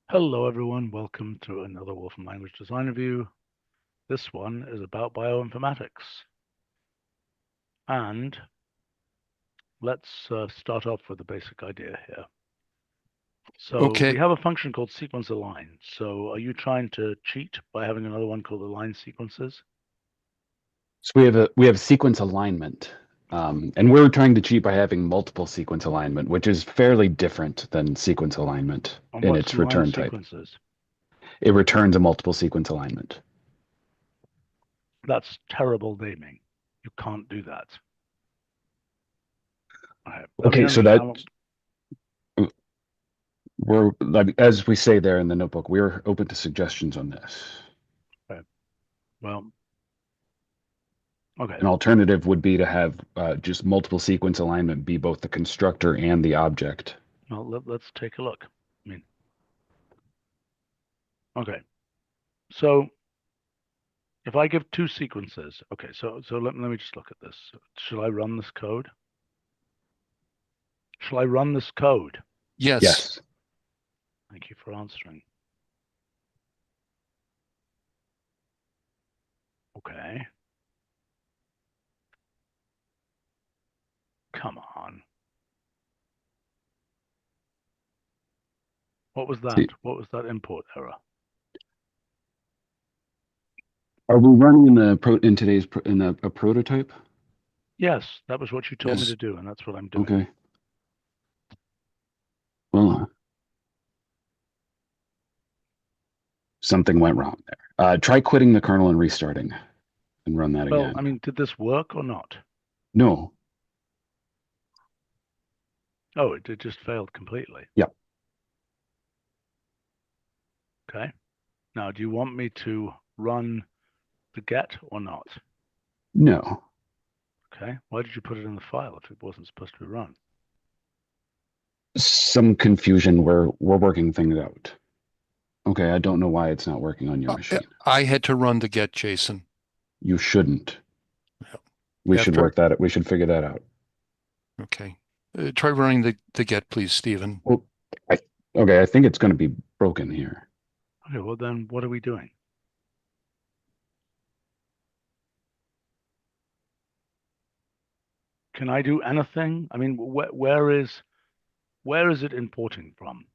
Hello, everyone. Welcome to another Wolfram Language Design Review. This one is about bioinformatics. And let's start off with the basic idea here. So we Okay, have a function called sequence align. So are you trying to cheat by having another one called align sequences? So we have sequence alignment, and we're trying to cheat by having multiple sequence alignment, which is fairly different than sequence alignment And in what's its align return type. sequences? It returns a multiple sequence alignment. That's terrible naming. You can't do that. All right, let me Okay, so that understand. we're like, as we say there in the notebook, we're open to suggestions on this. Okay, well, okay. An alternative would be to have just multiple sequence alignment be both the constructor and the object. Well, let's take a look. I mean, okay. So if I give two sequences, okay, so let me just look at this. Should I run this code? Shall I run this code? yes. Yes. Thank you for answering. Okay. Come on. What was that? See, What was that import error? are we running in the in today's in a prototype? Yes, that was what you told me Yes. to do, and that's what I'm doing. Okay. Well, something went wrong there. Try quitting the kernel and restarting and run that Well, I again. mean, did this work or not? No. Oh, it just failed completely. Yep. Okay. Now, do you want me to run the get or not? No. Okay. Why did you put it in the file if it wasn't supposed to be run? Some confusion. We're working things out. Okay, I don't know why it's not working on your machine. I had to run the get, Jason. You shouldn't. We should After, work that. We should figure that out. okay. Try running the get, please, Stephen. Well, I okay. I think it's going to be broken here. Okay, well then what are we doing? Can I do anything? I mean, where is it importing from?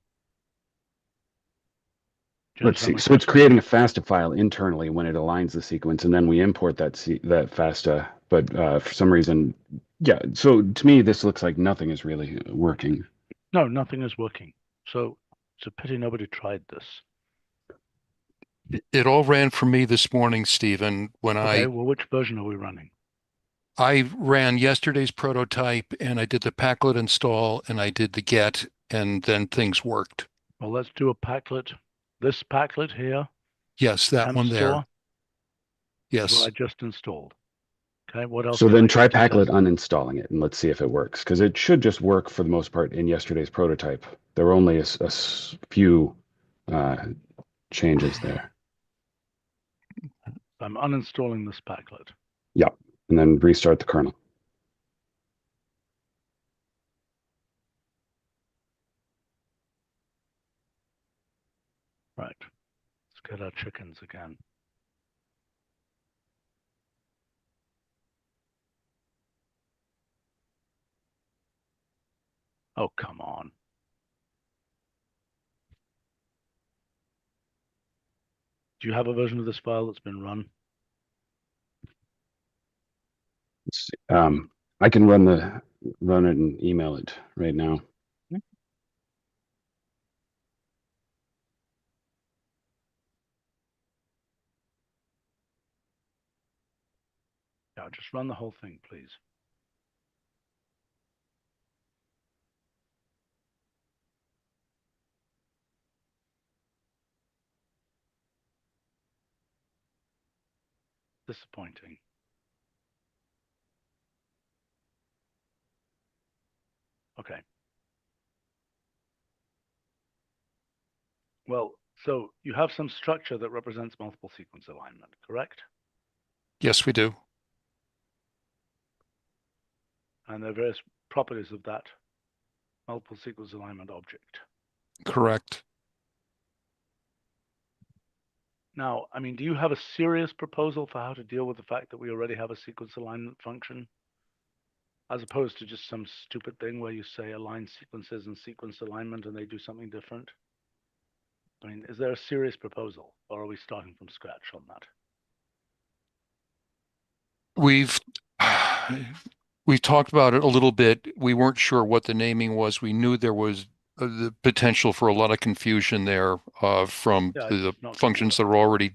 Do you Let's understand see. my So it's question? creating a FASTA file internally when it aligns the sequence, and then we import that FASTA. But for some reason, yeah. So to me, this looks like nothing is really working. No, nothing is working. So it's a pity nobody tried this. It all ran for me this morning, Stephen, when Okay, I well, which version are we running? I ran yesterday's prototype and I did the Packlet install and I did the get and then things worked. Well, let's do a Packlet. This Packlet here, Yes, that temp one there. store, is what I Yes. just installed. Okay, what else So can then I try do to Packlet test it? uninstalling it and let's see if it works. Because it should just work for the most part in yesterday's prototype. There were only few uh, changes there. I'm uninstalling this Packlet. Yep. And then restart the kernel. Right, let's get our chickens again. Oh, come on. Do you have a version of this file that's been run? Let's see. I can run it and email it right now. Yeah, just run the whole thing, please. Disappointing. Okay. Well, so you have some structure that represents multiple sequence alignment, correct? Yes, we do. And there are various properties of that multiple sequence alignment object. Correct. Now, I mean, do you have a serious proposal for how to deal with the fact that we already have a sequence alignment function? As opposed to just some stupid thing where you say align sequences and sequence alignment and they do something different? I mean, is there a serious proposal, or are we starting from scratch on that? We've we've talked about it a little bit. We weren't sure what the naming was. We knew there was the potential for a lot of confusion there from Yeah, the it's not going to functions work. that are already Yeah,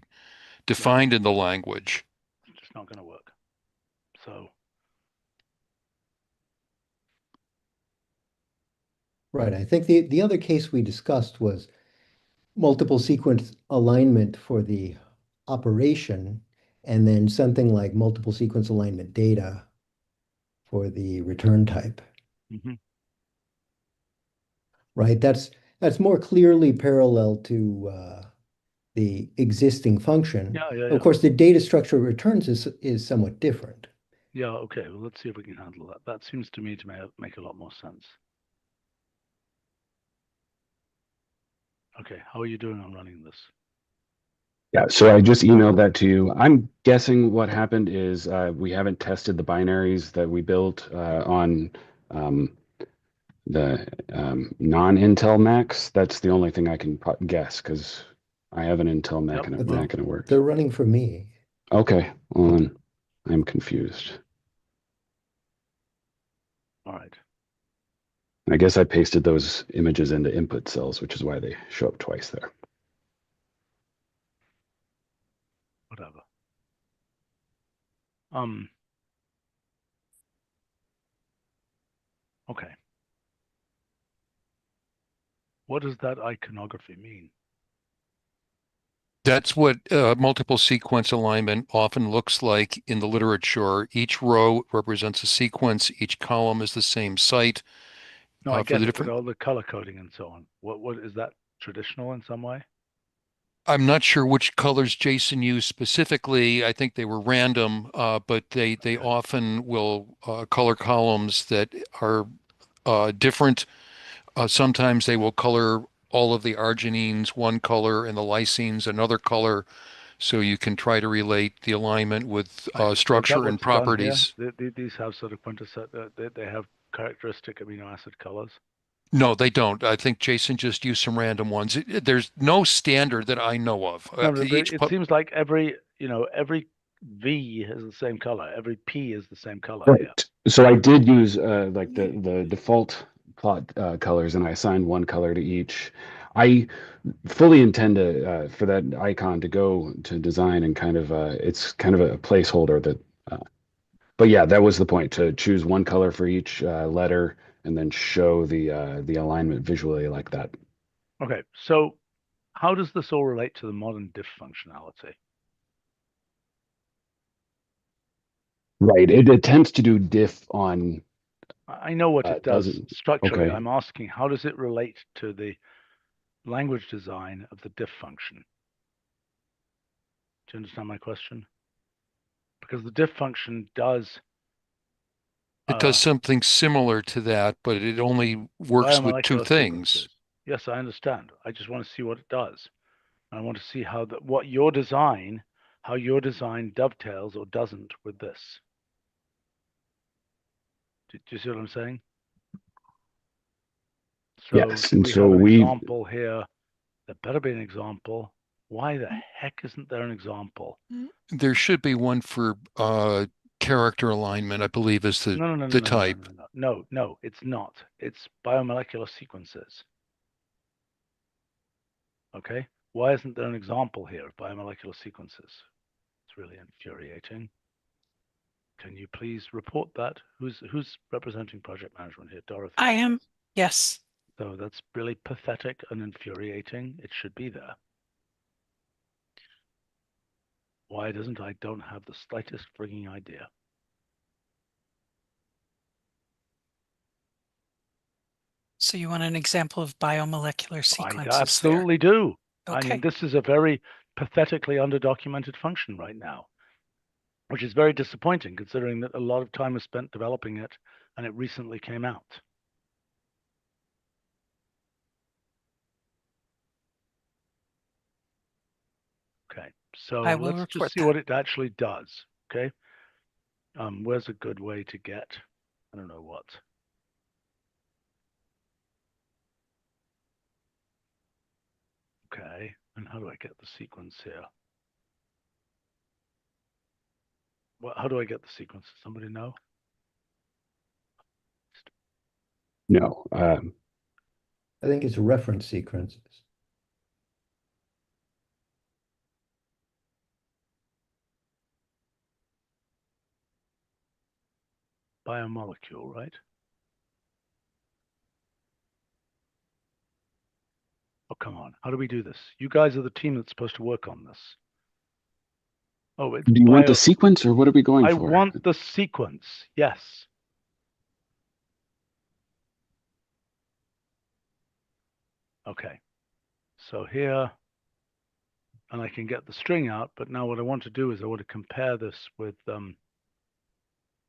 defined in the language. it's just not going to work. So, Right. I think the other case we discussed was multiple sequence alignment for the operation, and then something like multiple sequence alignment data for the return type. mhm. Right. That's more clearly parallel to the existing function. Yeah, yeah, Of yeah. course, the data structure it returns is somewhat different. Yeah, okay. Well, let's see if we can handle that. That seems to me to make a lot more sense. Okay, how are you doing on running this? Yeah, so I just emailed that to you. I'm guessing what happened is we haven't tested the binaries that we built on um, the non-Intel Macs. That's the only thing I can guess because I have an Intel Mac Yep. and But Well, Mac and it works. they're running for me. Okay, well then I'm confused. all right. I guess I pasted those images into input cells, which is why they show up twice there. Whatever. Um. Okay. What does that iconography mean? That's what multiple sequence alignment often looks like in the literature. Each row represents a sequence. Each column is the same site No, I for get the it, but different. all the color coding and so on. What is that traditional in some way? I'm not sure which colors Jason used specifically. I think they were random, but they Okay. often will color columns that are different. Sometimes they will color all of the arginines one color and the lysines another color, so you can try to relate the alignment with So is that structure and what's done here? properties. These have sort of quintessential. They have characteristic amino acid colors. No, they don't. I think Jason just used some random ones. There's no standard that I know of. No, but it seems like every V is the same color. Every P is the same color here. Right. So I did use like the default plot colors, and I assigned one color to each. I fully intend to for that icon to go to design and kind of it's kind of a placeholder that. But yeah, that was the point to choose one color for each letter and then show the alignment visually like that. Okay, so how does this all relate to the modern diff functionality? Right. It attempts to do diff on I know what it does doesn't. structurally. Okay. I'm asking how does it relate to the language design of the diff function? Do you understand my question? Because the diff function does It does something similar to that, but it only works with two biomolecular things. sequences. Yes, I understand. I just want to see what it does. I want to see how your design, dovetails or doesn't with this. Do you see what I'm saying? So Yes. do And we so have an we example here? There better be an example. Why the heck isn't there an example? There should be one for character alignment, I believe, is No, no, no, no, the no, no, no, type. no, no, no, no, it's not. It's biomolecular sequences. Okay. Why isn't there an example here of biomolecular sequences? It's really infuriating. Can you please report that? Who's representing project management here? Dorothy. I am. Yes. So that's really pathetic and infuriating. It should be there. Why doesn't I don't have the slightest frigging idea. So you want an example of biomolecular I sequences absolutely do. there? I mean, Okay. this is a very pathetically underdocumented function right now, which is very disappointing considering that a lot of time was spent developing it and it recently came out. Okay, so I will let's just report see that. what it actually does. Okay, where's a good way to get, I don't know what. Okay, and how do I get the sequence here? How do I get the sequence? Does somebody know? No. I think it's reference sequences. Biomolecule, right? Oh, come on. How do we do this? You guys are the team that's supposed to work on this. Oh, it's Do you want the bio. sequence or what are we going I for? want the sequence. Yes. Okay. So here, and I can get the string out, but now what I want to do is I want to compare this with, well,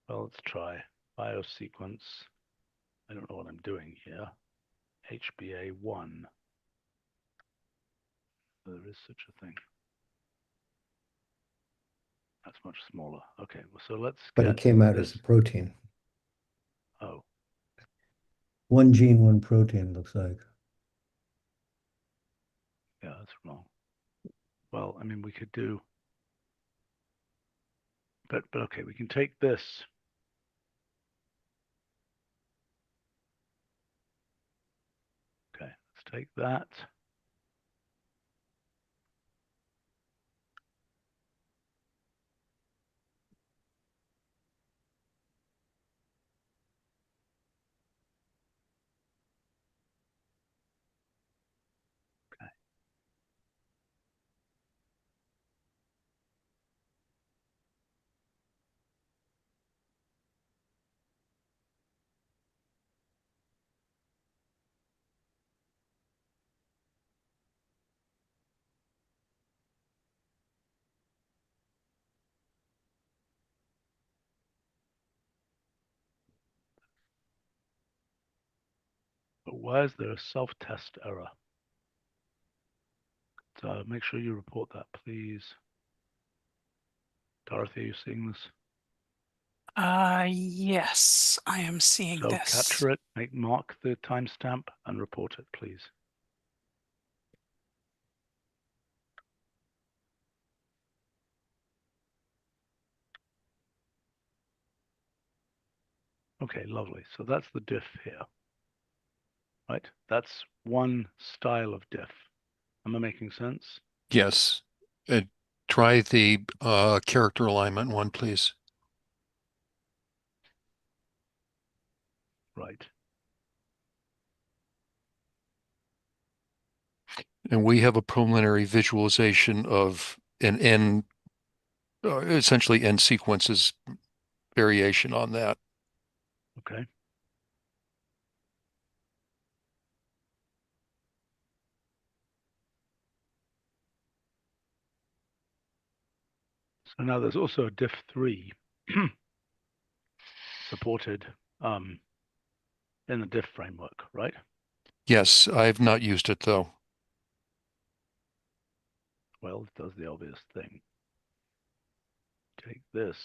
let's try biosequence. I don't know what I'm doing here. HbA1. There is such a thing. That's much smaller. Okay, well, so let's But get it came out this. as a protein. Oh, One gene, one protein, looks like. yeah, that's wrong. Well, I mean, we could do, but okay, we can take this. Okay, let's take that. Okay. But why is there a self-test error? So make sure you report that, please. Dorothy, are you seeing this? Yes, I am seeing So this. capture it, mark the timestamp, and report it, please. Okay, lovely. So that's the diff here, right? That's one style of diff. Am I making sense? Yes. Uh, Try the character alignment one, please. Right. And we have a preliminary visualization of an N, essentially N sequences variation on that. Okay. So now there's also a diff3 supported in the diff framework, right? Yes, I've not used it though. Well, it does the obvious thing. Take this.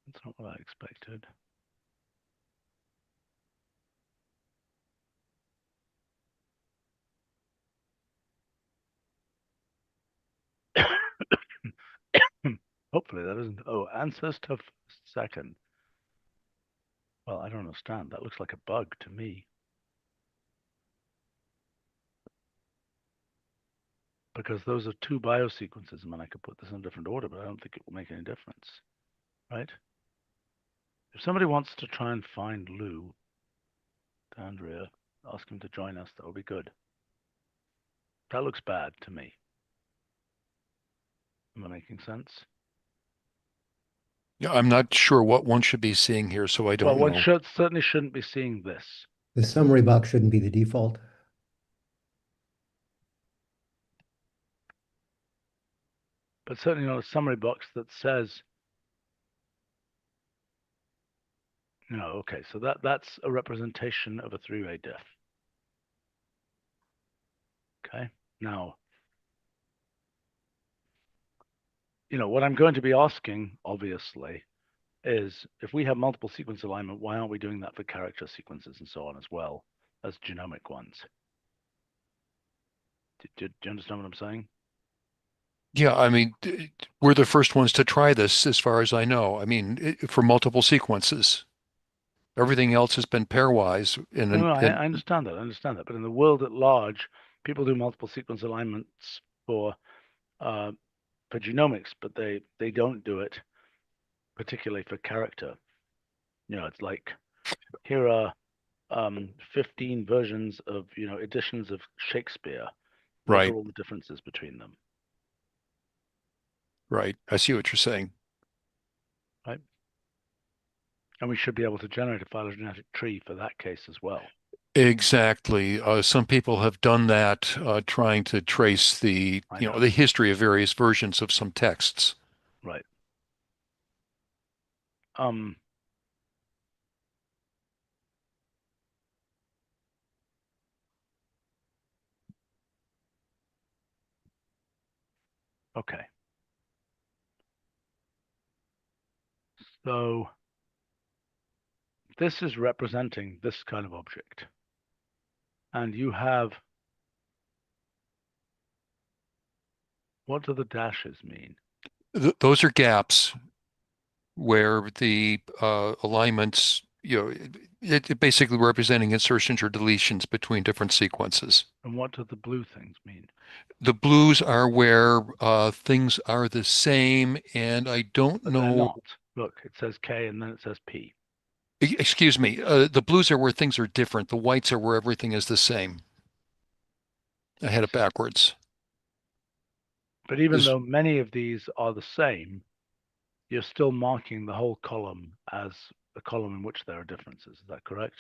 That's not what I expected. Hopefully that isn't. Oh, ancestor second. Well, I don't understand. That looks like a bug to me. Because those are two biosequences. I mean, I could put this in a different order, but I don't think it will make any difference, right? If somebody wants to try and find Lou, to Andrea, ask him to join us. That would be good. That looks bad to me. Am I making sense? Yeah, I'm not sure what one should be seeing here, so I Well, don't one know. certainly shouldn't be seeing this. The summary box shouldn't be the default. But certainly not a summary box that says, okay, so that's a representation of a three-way diff. Okay, now, what I'm going to be asking, obviously, is if we have multiple sequence alignment, why aren't we doing that for character sequences and so on as well as genomic ones? Do you understand what I'm saying? Yeah, I mean, we're the first ones to try this, as far as I know. I mean, for multiple sequences. Everything else has been pairwise, No, and I understand that. I understand that. But in the world at large, people do multiple sequence alignments uh, for genomics, but they don't do it particularly for character. It's like here are 15 versions of editions of Shakespeare. What are right, all the differences between them, right. I see what you're saying. right? And we should be able to generate a phylogenetic tree for that case as well. Exactly. Some people have done that, trying to trace I you know, know, the history of various versions of some texts. right? Um, okay. So this is representing this kind of object, and you have, what do the dashes mean? Th Those are gaps where the alignments, it basically representing insertions or deletions between different sequences. And what do the blue things mean? The blues are where things are the same, and I don't But they're know. not. Look, it says K and then it says P. Excuse me. The blues are where things are different. The whites are where everything is the same. I had it backwards. But even This, though many of these are the same, you're still marking the whole column as a column in which there are differences. Is that correct?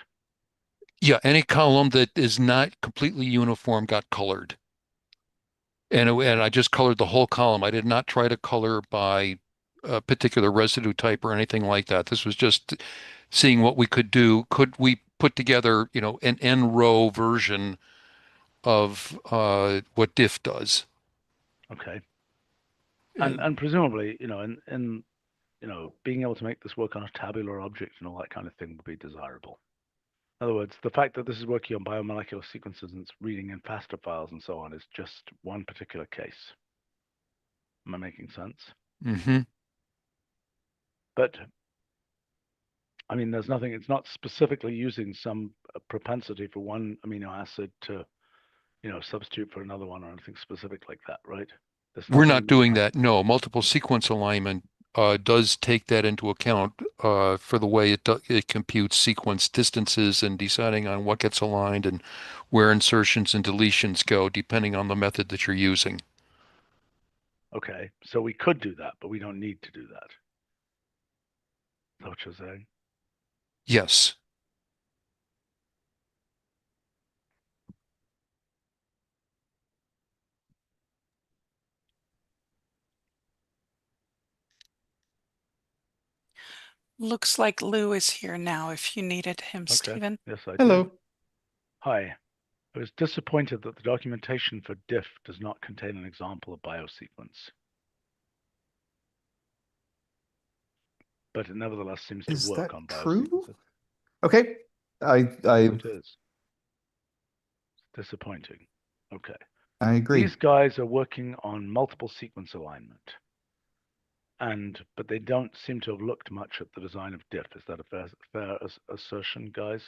yeah, any column that is not completely uniform got colored. And I just colored the whole column. I did not try to color by a particular residue type or anything like that. This was just seeing what we could do. Could we put together, an n row version of what diff does? Okay. And And presumably, being able to make this work on a tabular object and all that kind of thing would be desirable. In other words, the fact that this is working on biomolecular sequences and it's reading in FASTA files and so on is just one particular case. Am I making sense? hmm But I mean, there's nothing, it's not specifically using some propensity for one amino acid to, substitute for another one or anything specific like that, right? There's We're nothing not in the doing design. that. No, multiple sequence alignment does take that into account for the way it computes sequence distances and deciding on what gets aligned and where insertions and deletions go, depending on the method that you're using. Okay, so we could do that, but we don't need to do that. Is that what you're saying? Yes. Looks like Lou is here now if you needed him, Okay, Stephen. yes, I do. Hello. Hi. I was disappointed that the documentation for diff does not contain an example of biosequence, but it nevertheless seems to Is work that on true? biosequences. Okay. Yes, I it is. It's disappointing. Okay. I agree. These guys are working on multiple sequence alignment, but they don't seem to have looked much at the design of diff. Is that a fair assertion, guys?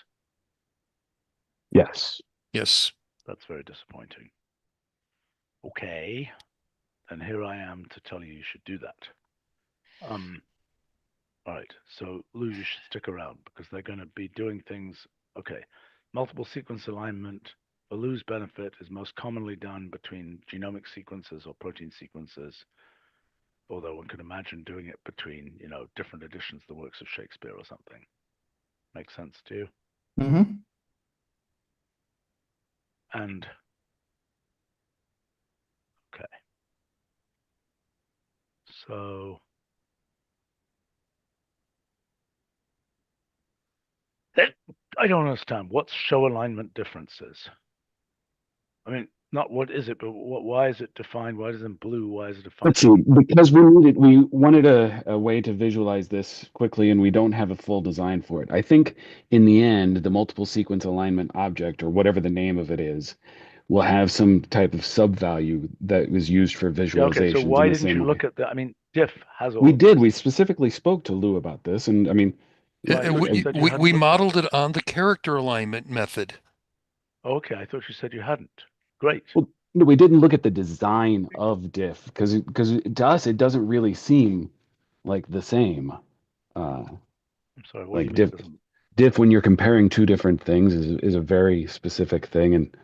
Yes. Yes. That's very disappointing. Okay, and here I am to tell you should do that. Um, all right, so Lou, you should stick around because they're going to be doing things. Okay, multiple sequence alignment for Lou's benefit is most commonly done between genomic sequences or protein sequences. Although one can imagine doing it between, different editions of the works of Shakespeare or something. Makes sense to you? Mm-hmm. And okay, so I don't understand what's show alignment differences. I mean, not what is it, but why is it defined? Why is it in blue? Why is it a Let's function? see, because we wanted a way to visualize this quickly, and we don't have a full design for it. I think in the end, the multiple sequence alignment object, or whatever the name of it is, will have some type of sub-value that was used for Yeah, okay, so visualizations in why the didn't same you way. look at the, I mean, diff has all We of did. this. We specifically spoke to Lou about this, and I mean, Well, I And thought you we, said you we, hadn't we looked at modeled this. it on the character alignment method. Okay, I thought you said you hadn't. Great. well, no, we didn't look at the design of diff because to us it doesn't really seem like the same. Uh, I'm sorry, what do you like mean it diff doesn't? diff when you're comparing two different things is a very specific thing, and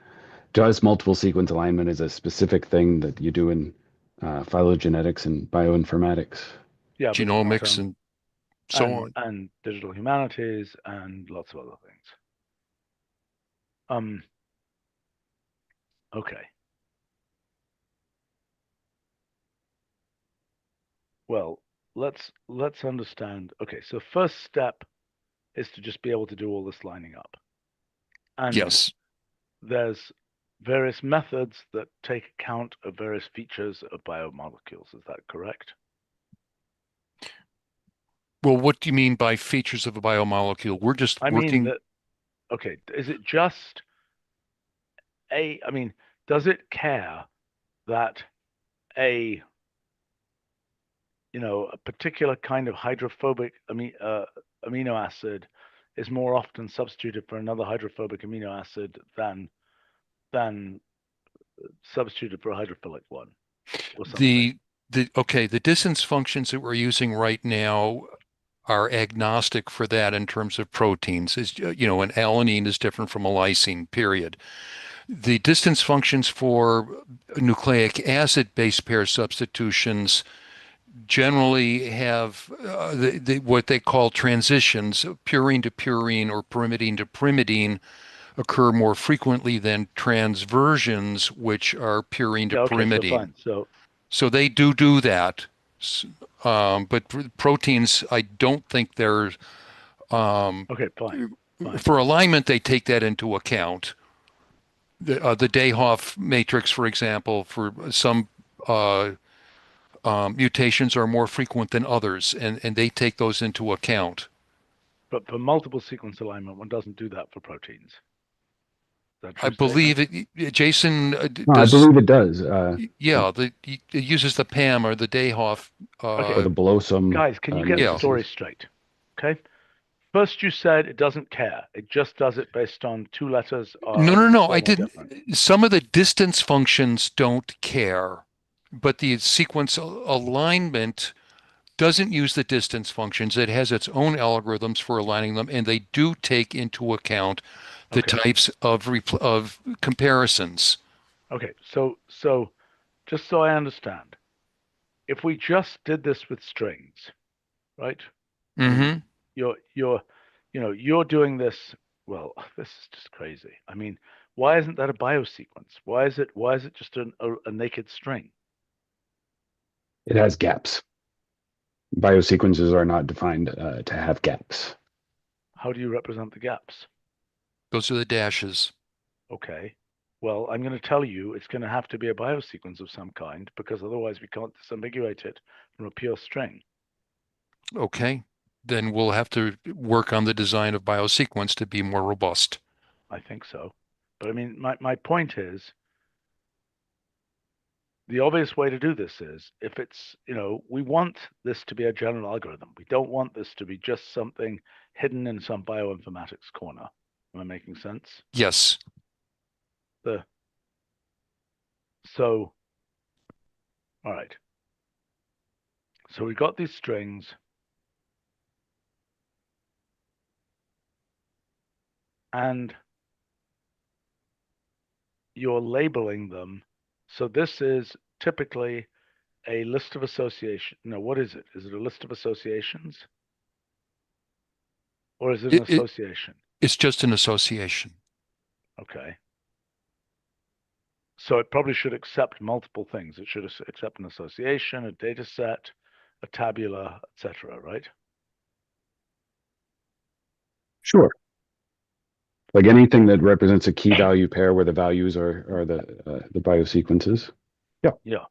to us multiple sequence alignment is a specific thing that you do in phylogenetics and bioinformatics. Yeah, but not Genomics and so on. and digital humanities and lots of other things. Um, okay. Well, let's understand. Okay, so first step is to just be able to do all this lining up. And Yes. there's various methods that take account of various features of biomolecules. Is that correct? Well, what do you mean by features of a biomolecule? We're just I mean working. that, okay, is it just I mean, does it care that a, a particular kind of hydrophobic amino acid is more often substituted for another hydrophobic amino acid than substituted for a hydrophilic one or something? The the distance functions that we're using right now are agnostic for that in terms of proteins. Is an alanine is different from a lysine, period. The distance functions for nucleic acid base pair substitutions generally have what they call transitions, purine to purine or pyrimidine to pyrimidine, occur more frequently than transversions, which are purine to Yeah, okay, so pyrimidine. fine. So So they do that. But for proteins, I don't think there's, um, okay, fine. for alignment, they take that into account. The Dayhoff matrix, for example, for some uh, mutations are more frequent than others, and they take those into account. But for multiple sequence alignment, one doesn't do that for proteins. Is that a I true statement? believe Jason No, I does, believe it does. yeah, it uses the PAM or the Dayhoff. Okay, Or the Blossom guys, can you get the Yeah. story matrices. straight? Okay. First, you said it doesn't care. It just does it based on two letters No, are no, no. I equal or didn't. different. Some of the distance functions don't care, but the sequence alignment doesn't use the distance functions. It has its own algorithms for aligning them, and they do take into account the Okay. types of comparisons. Okay. So just so I understand, if we just did this with strings, right? I mean, Hmm. you're you're doing this. Well, this is just crazy. I mean, why isn't that a biosequence? Why is it just a naked string? It has gaps. Biosequences are not defined to have gaps. How do you represent the gaps? Those are the dashes. Okay. Well, I'm going to tell you it's going to have to be a biosequence of some kind because otherwise we can't disambiguate it from a pure string. Okay. Then we'll have to work on the design of biosequence to be more robust. I think so. But I mean, my point is the obvious way to do this is if it's, we want this to be a general algorithm. We don't want this to be just something hidden in some bioinformatics corner. Am I making sense? Yes. The so all right. So we got these strings and you're labeling them. So this is typically a list of association. No, what is it? Is it a list of associations? Or is it an It association? it's just an association. Okay. So it probably should accept multiple things. It should accept an association, a data set, a tabula, etc., right? Sure. Like anything that represents a key value pair where the values are the biosequences. Yeah. Yeah.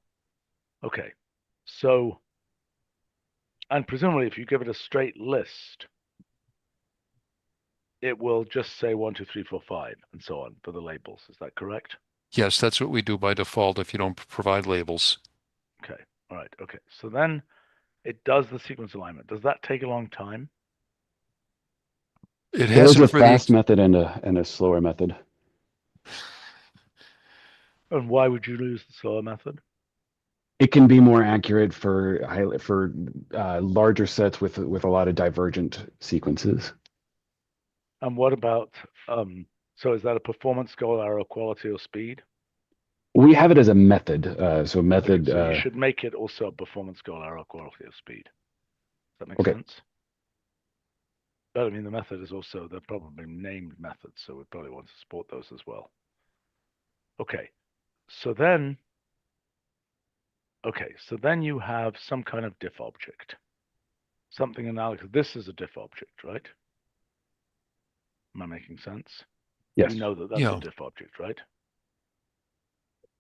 Okay. So, and presumably if you give it a straight list, it will just say 1, 2, 3, 4, 5, and so on for the labels. Is that correct? Yes, that's what we do by default if you don't provide labels. Okay. All right. Okay. So then it does the sequence alignment. Does that take a long time? It There is hasn't a for the fast method and a slower method. And why would you use the slower method? It can be more accurate for larger sets with a lot of divergent sequences. And what about, so is that a performance goal, arrow quality, or speed? We have it as a method. So Okay, method. so you should make it also a performance goal, arrow quality, or speed. Does that make Okay. sense? But I mean, the method is also, they're probably named methods, so we probably want to support those as well. Okay, so then, you have some kind of diff object, something analogous. This is a diff object, right? Am I making sense? Yes. You know that that's a yeah, diff object, right?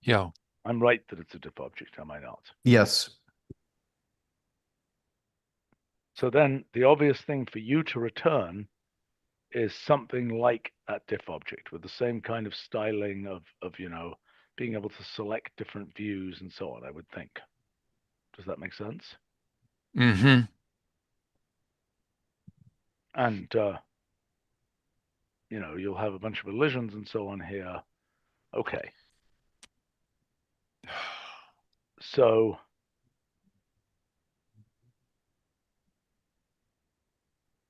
yeah. I'm right that it's a diff object, am I not? Yes. So then the obvious thing for you to return is something like that diff object with the same kind of styling of being able to select different views and so on, I would think. Does that make sense? Mm-hmm. And you'll have a bunch of elisions and so on here. Okay. So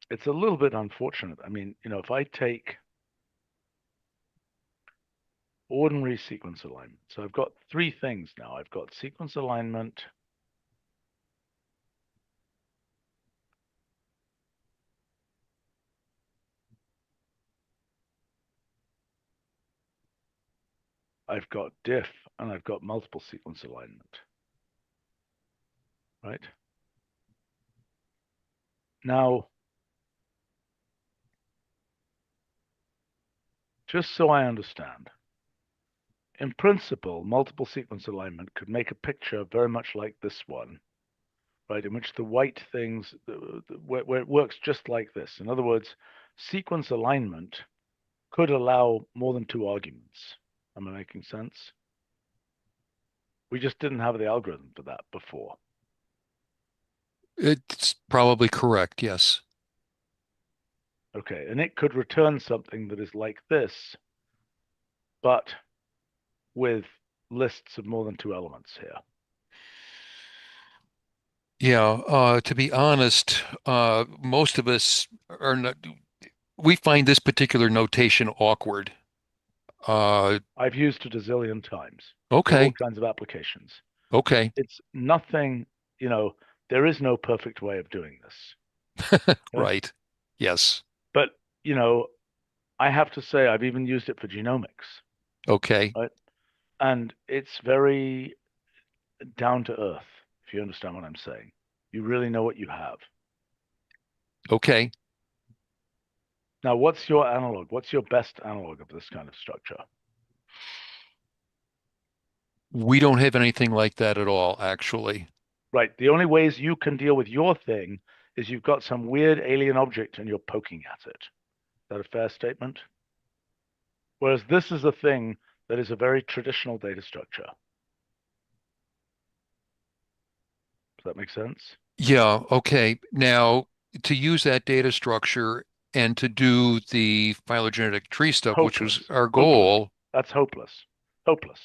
it's a little bit unfortunate. I mean, if I take ordinary sequence alignment, so I've got three things now. I've got sequence alignment, I've got diff, and I've got multiple sequence alignment, right? Now, just so I understand, in principle, multiple sequence alignment could make a picture very much like this one, right? In which the white things, where it works just like this. In other words, sequence alignment could allow more than two arguments. Am I making sense? We just didn't have the algorithm for that before. It's probably correct. Yes. Okay, and it could return something that is like this, but with lists of more than two elements here. Yeah. To be honest, most of us are not. We find this particular notation awkward. I've used it a zillion times for all Okay. kinds of applications. Okay. It's nothing, there is no perfect way of doing this. Okay? Right. Yes. But, I have to say I've even used it for genomics, Okay. right? And it's very down to earth, if you understand what I'm saying. You really know what you have. Okay. Now, what's your analog? What's your best analog of this kind of structure? We don't have anything like that at all, actually. Right. The only ways you can deal with your thing is you've got some weird alien object and you're poking at it. Is that a fair statement? Whereas this is a thing that is a very traditional data structure. Does that make sense? Yeah. Okay. Now, to use that data structure and to do the phylogenetic tree stuff, which was Hopeless. our Hopeless. goal. That's hopeless. Hopeless.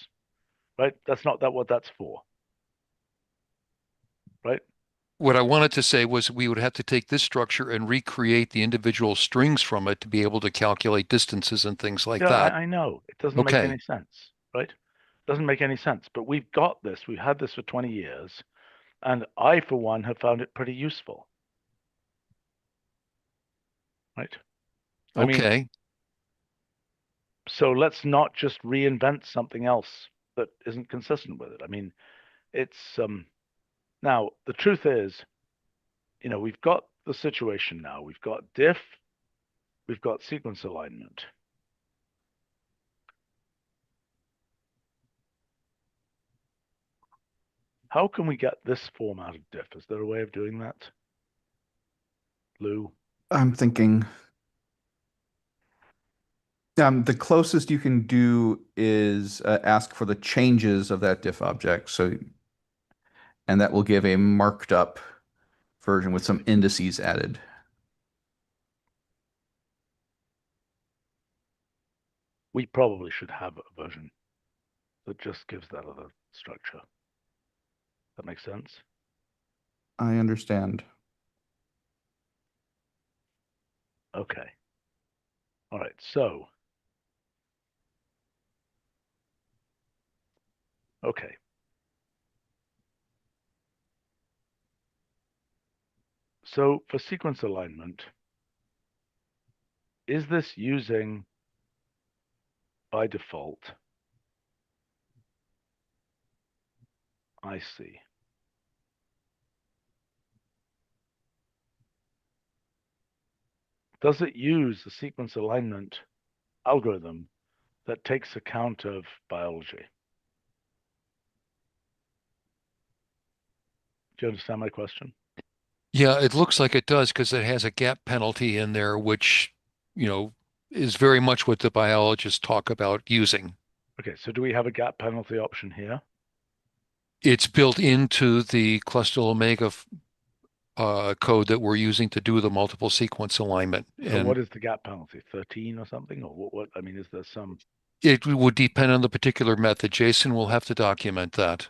Right? That's not what that's for. Right? What I wanted to say was we would have to take this structure and recreate the individual strings from it to be able to calculate distances and things like Yeah, that. I know. It doesn't make Okay. any sense. Right? Doesn't make any sense. But we've got this. We've had this for 20 years. And I, for one, have found it pretty useful. Right? I mean, Okay. so let's not just reinvent something else that isn't consistent with it. I mean, it's now the truth is, we've got the situation now. We've got diff, we've got sequence alignment. How can we get this form out of diff? Is there a way of doing that, Lou? I'm thinking the closest you can do is ask for the changes of that diff object. And that will give a marked up version with some indices added. We probably should have a version that just gives that other structure. That makes sense? I understand. Okay. All right. So, okay. So for sequence alignment, is this using by default? I see. Does it use the sequence alignment algorithm that takes account of biology? Do you understand my question? Yeah, it looks like it does because it has a gap penalty in there, which, you know, is very much what the biologists talk about using. Okay, so do we have a gap penalty option here? It's built into the cluster omega code that we're using to do the multiple sequence alignment. So And what is the gap penalty? 13 or something? Or what? I mean, is there some? it would depend on the particular method. Jason will have to document that.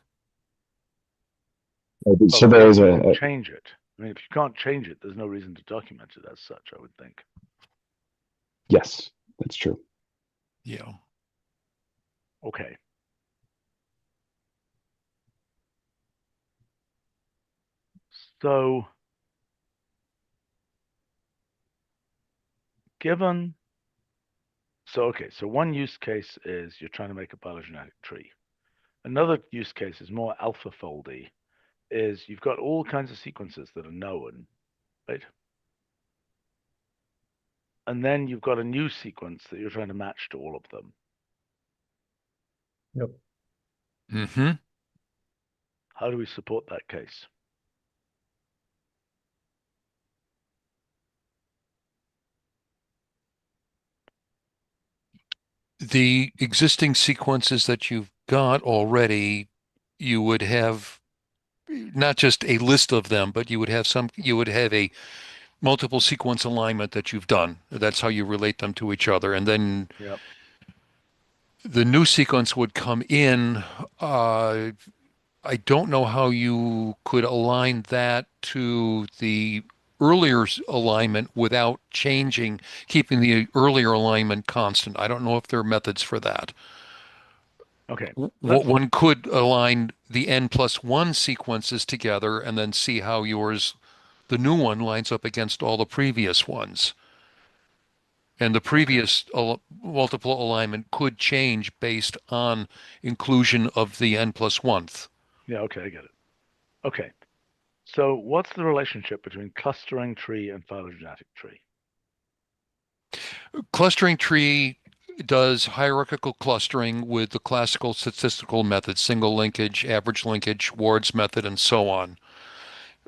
Well, So we there is can't change it. I mean, if you can't change it, there's no reason to document it as such, I would think. yes, that's true. Yeah. Okay. So given, so one use case is you're trying to make a phylogenetic tree. Another use case is more alpha foldy, is you've got all kinds of sequences that are known, right? And then you've got a new sequence that you're trying to match to all of them. Yep. Mm-hmm. How do we support that case? The existing sequences that you've got already, you would have not just a list of them, but you would have a multiple sequence alignment that you've done. That's how you relate them to each other. And then Yep. the new sequence would come in. I don't know how you could align that to the earlier alignment without changing, keeping the earlier alignment constant. I don't know if there are methods for that. Okay. One could align the n plus one sequences together and then see how the new one lines up against all the previous ones. And the Okay. previous multiple alignment could change based on inclusion of the n plus one-th. Yeah, okay, I get it. Okay. So what's the relationship between clustering tree and phylogenetic tree? Clustering tree does hierarchical clustering with the classical statistical methods, single linkage, average linkage, Ward's method, and so on.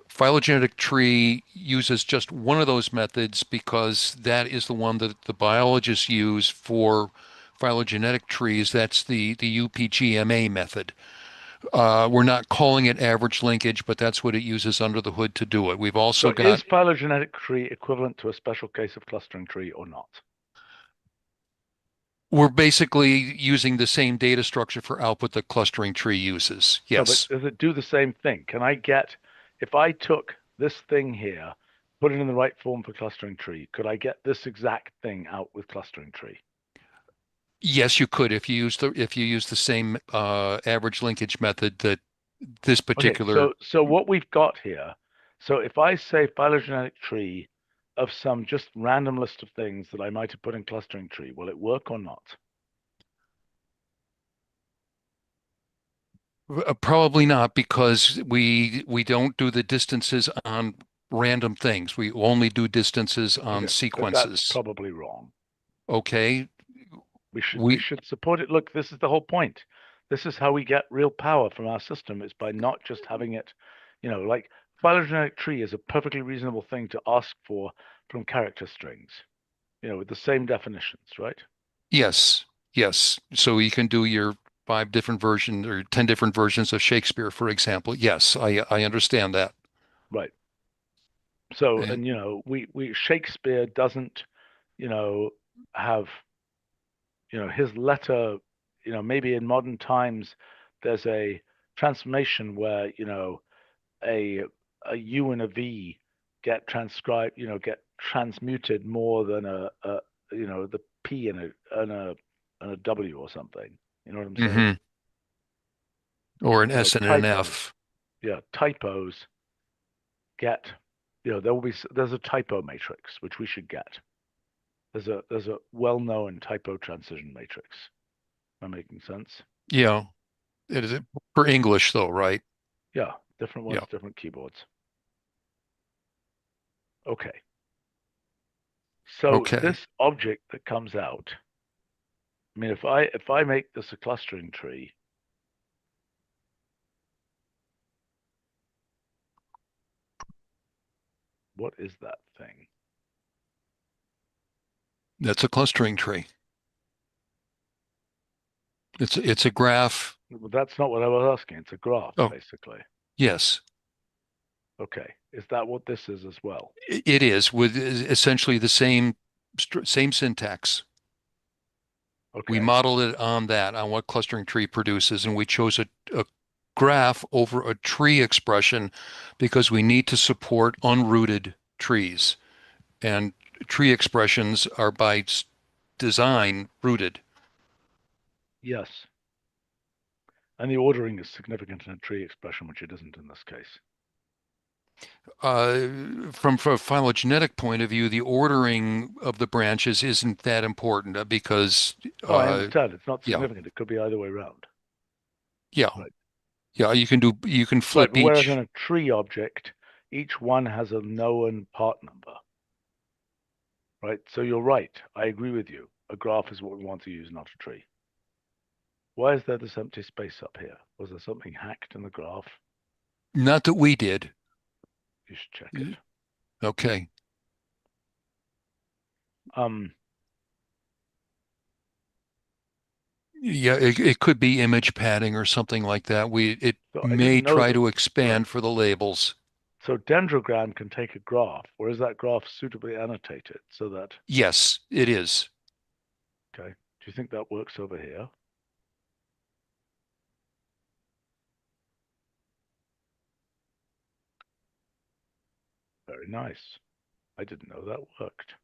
Phylogenetic tree uses just one of those methods because that is the one that the biologists use for phylogenetic trees. That's the UPGMA method. We're not calling it average linkage, but that's what it uses under the hood to do it. We've also So is got, phylogenetic tree equivalent to a special case of clustering tree or not? we're basically using the same data structure for output that clustering tree uses. No, but Yes. does it do the same thing? Can I get, if I took this thing here, put it in the right form for clustering tree, could I get this exact thing out with clustering tree? Yes, you could if you use the same average linkage method that this Okay, particular. so what we've got here, so if I say phylogenetic tree of some just random list of things that I might have put in clustering tree, will it work or not? Probably not because we don't do the distances on random things. We only do distances on Okay, but that's sequences. probably wrong. Okay. We We should support it. Look, this is the whole point. This is how we get real power from our system. Is by not just having it, like phylogenetic tree is a perfectly reasonable thing to ask for from character strings, with the same definitions, right? Yes, yes. So you can do your 5 different versions or 10 different versions of Shakespeare, for example. Yes, I understand that. Right. So, And and we Shakespeare doesn't, have, his letter, maybe in modern times there's a transformation where, a a U and a V get transcribed, get transmuted more than the P and a W or something. You know what I'm saying? hmm or an S and an Typos. F. Yeah, typos get, there's a typo matrix which we should get. There's a well-known typo transition matrix. Am I making sense? Yeah, it is for English though, right? Yeah, different Yeah. ones, different keyboards. Okay. So Okay. this object that comes out, I mean, if I make this a clustering tree, what is that thing? That's a clustering tree. It's a graph. Well, that's not what I was asking. It's a graph, Oh, basically. yes. Okay. Is that what this is as well? It is with essentially the same syntax. We Okay. modeled it on that, on what clustering tree produces, and we chose a graph over a tree expression because we need to support unrooted trees. And tree expressions are by design rooted. Yes. And the ordering is significant in a tree expression, which it isn't in this case. From a phylogenetic point of view, the ordering of the branches isn't that important because, Oh, I understand. It's not yeah, significant. It could be either way around. yeah, Right. yeah. You can Right. flip But whereas in each. a tree object, each one has a known part number. Right. So you're right. I agree with you. A graph is what we want to use, not a tree. Why is there this empty space up here? Was there something hacked in the graph? Not that we did. You should check it. Okay. Um, Yeah, it could be image padding or something like that. It so I may didn't know try that. to Right. expand for the labels. So dendrogram can take a graph, or is that graph suitably annotated so that, Yes, it is. okay, do you think that works over here? Very nice. I didn't know that worked.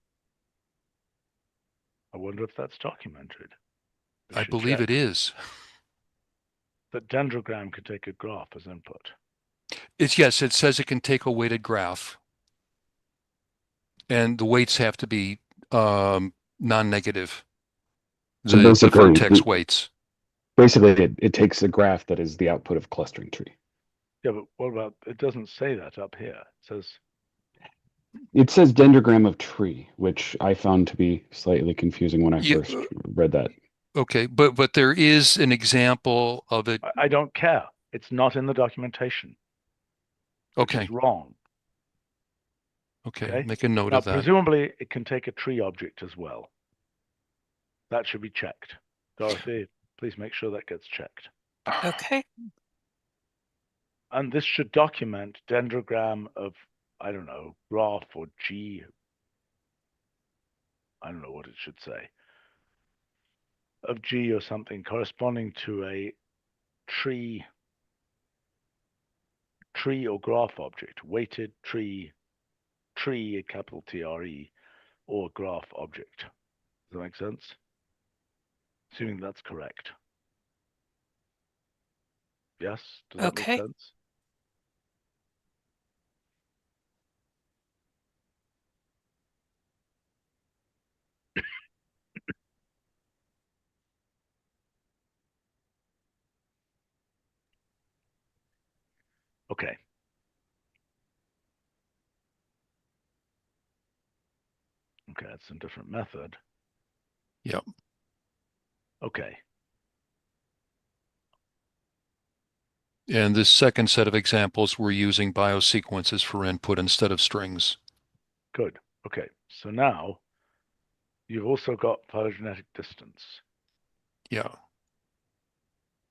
I wonder if that's documented. We I should believe it check. is. That dendrogram can take a graph as input. Yes, it says it can take a weighted graph, and the weights have to be non-negative. So The vertex weights. basically, it takes a graph that is the output of clustering tree. Yeah, but what about, it doesn't say that up here. It says, It says dendrogram of tree, which I found to be slightly confusing when I Yeah, first read that. okay, but there is an example of it. I don't care. It's not in the documentation, which is Okay, wrong. okay, Okay. make a note Now, of that. presumably, it can take a tree object as well. That should be checked. Dorothy, please make sure that gets checked. Okay. And this should document dendrogram of, I don't know, graph or G. I don't know what it should say. Of G or something corresponding to a tree or graph object, weighted tree, a capital TRE, or graph object. Does that make sense? assuming that's correct. Yes? Does that make Okay. sense? Okay. Okay, that's a different method. Yep. Okay. And this second set of examples, we're using biosequences for input instead of strings. Good. Okay. So now you've also got phylogenetic distance. Yeah.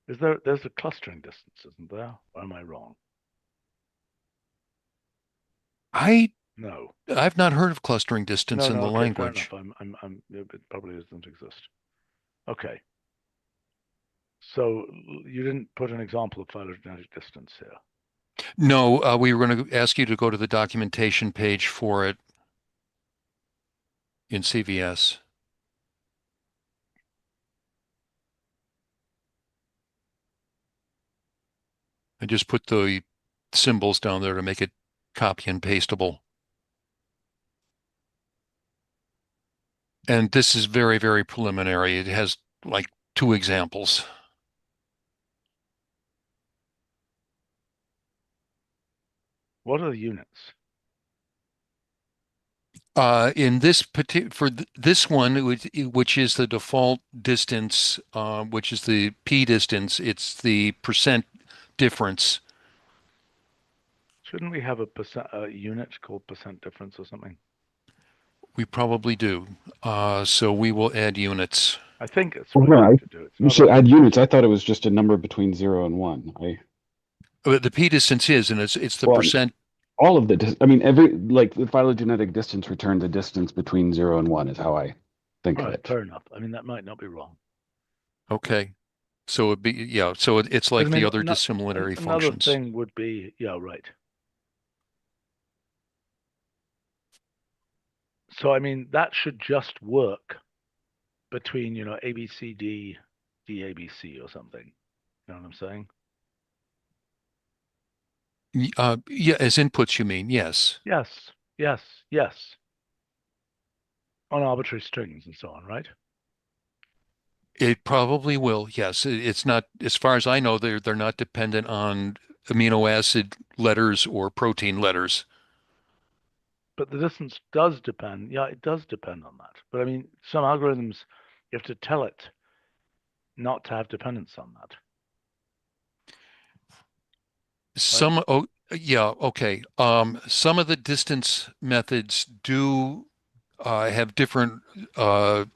There's a clustering distance, isn't there? Or am I wrong? No. I've not heard of clustering distance in No, the okay, fair enough. language. It probably doesn't exist. Okay. So you didn't put an example of phylogenetic distance here. No, we were going to ask you to go to the documentation page for it in CVS. I just put the symbols down there to make it copy and pastable. And this is very, very preliminary. It has like 2 examples. What are the units? In this for this one, which is the default distance, which is the p distance, it's the percent difference. Shouldn't we have a unit called percent difference or something? We probably do. So we will add units. I think it's Well, what you no, have to do. It's you not should a add units. I thought it was just a number between 0 and 1. The p distance is, and it's the Well, percent. all of the, I mean, every, like the phylogenetic distance returns a distance between 0 and 1 is how I think all of right, it. fair enough. I mean, that might not be wrong. Okay. So it'd be, yeah. So it's I like the mean, other dissimilarity another functions. thing would be, yeah, right. So, I mean, that should just work between, A, B, C, D, D, A, B, C or something. You know what I'm saying? Yeah, as inputs, you mean? Yes. Yes, yes, yes. On arbitrary strings and so on, right? It probably will. Yes. It's not, as far as I know, they're not dependent on amino acid letters or protein letters. But the distance does depend. Yeah, it does depend on that. But I mean, some algorithms, you have to tell it not to have dependence on that, right? Oh, yeah, okay. Some of the distance methods do have different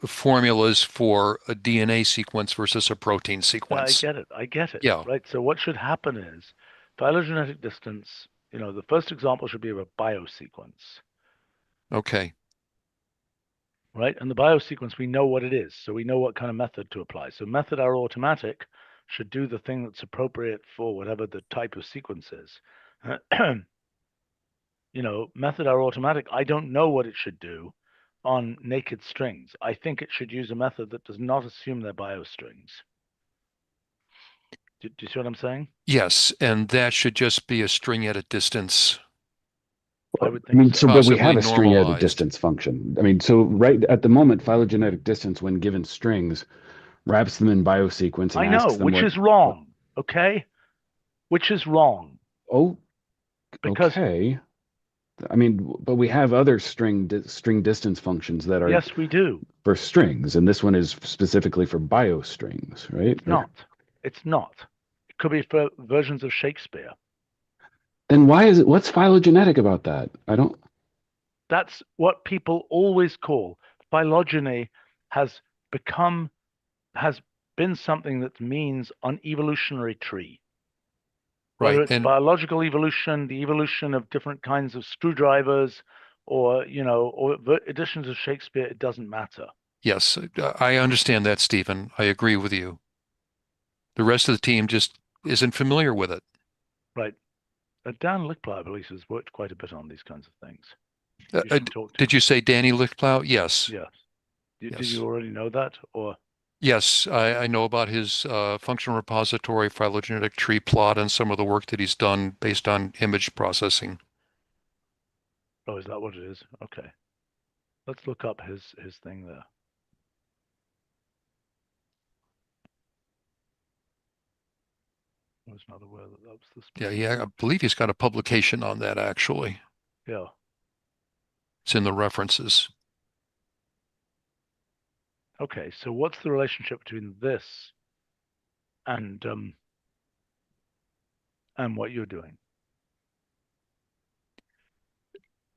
formulas for a DNA sequence versus a protein Yeah, I sequence. get it. I get it, Yeah, right? So what should happen is phylogenetic distance, the first example should be of a biosequence, okay. right? And the biosequence, we know what it is. So we know what kind of method to apply. So method arrow automatic should do the thing that's appropriate for whatever the type of sequence is. Method arrow automatic, I don't know what it should do on naked strings. I think it should use a method that does not assume they're biostrings. Do you see what I'm saying? Yes, and that should just be a string at a distance, I Well, would I think mean, so. but we possibly have a string at a normalized. distance function. I mean, so right at the moment, phylogenetic distance, when given strings, wraps them in biosequence and I know, asks them which what, is wrong. Okay? Which is wrong. oh, Because, okay. I mean, but we have other string distance functions that are yes, we do. for strings, and this one is specifically for biostrings, right? It's not. It's not. It could be for versions of Shakespeare. Then why is it? What's phylogenetic about that? I don't. That's what people always call phylogeny has become, has been something that means an evolutionary tree. Whether Right. it's And biological evolution, the evolution of different kinds of screwdrivers, or editions of Shakespeare, it doesn't matter. yes, I understand that, Stephen. I agree with you. The rest of the team just isn't familiar with it. Right. Dan Lichtblau, I believe, has worked quite a bit on these kinds of things. You should talk to Did him. you say Danny Lichtblau? Yes. Yes. Did Yes. you already know that, or Yes, I know about his function repository, phylogenetic tree plot, and some of the work that he's done based on image processing. Oh, is that what it is? Okay. Let's look up his thing there. I was not aware that that was the Yeah, specific yeah, I function. believe he's got a publication on that actually. Yeah. It's in the references. Okay, so what's the relationship between this and what you're doing?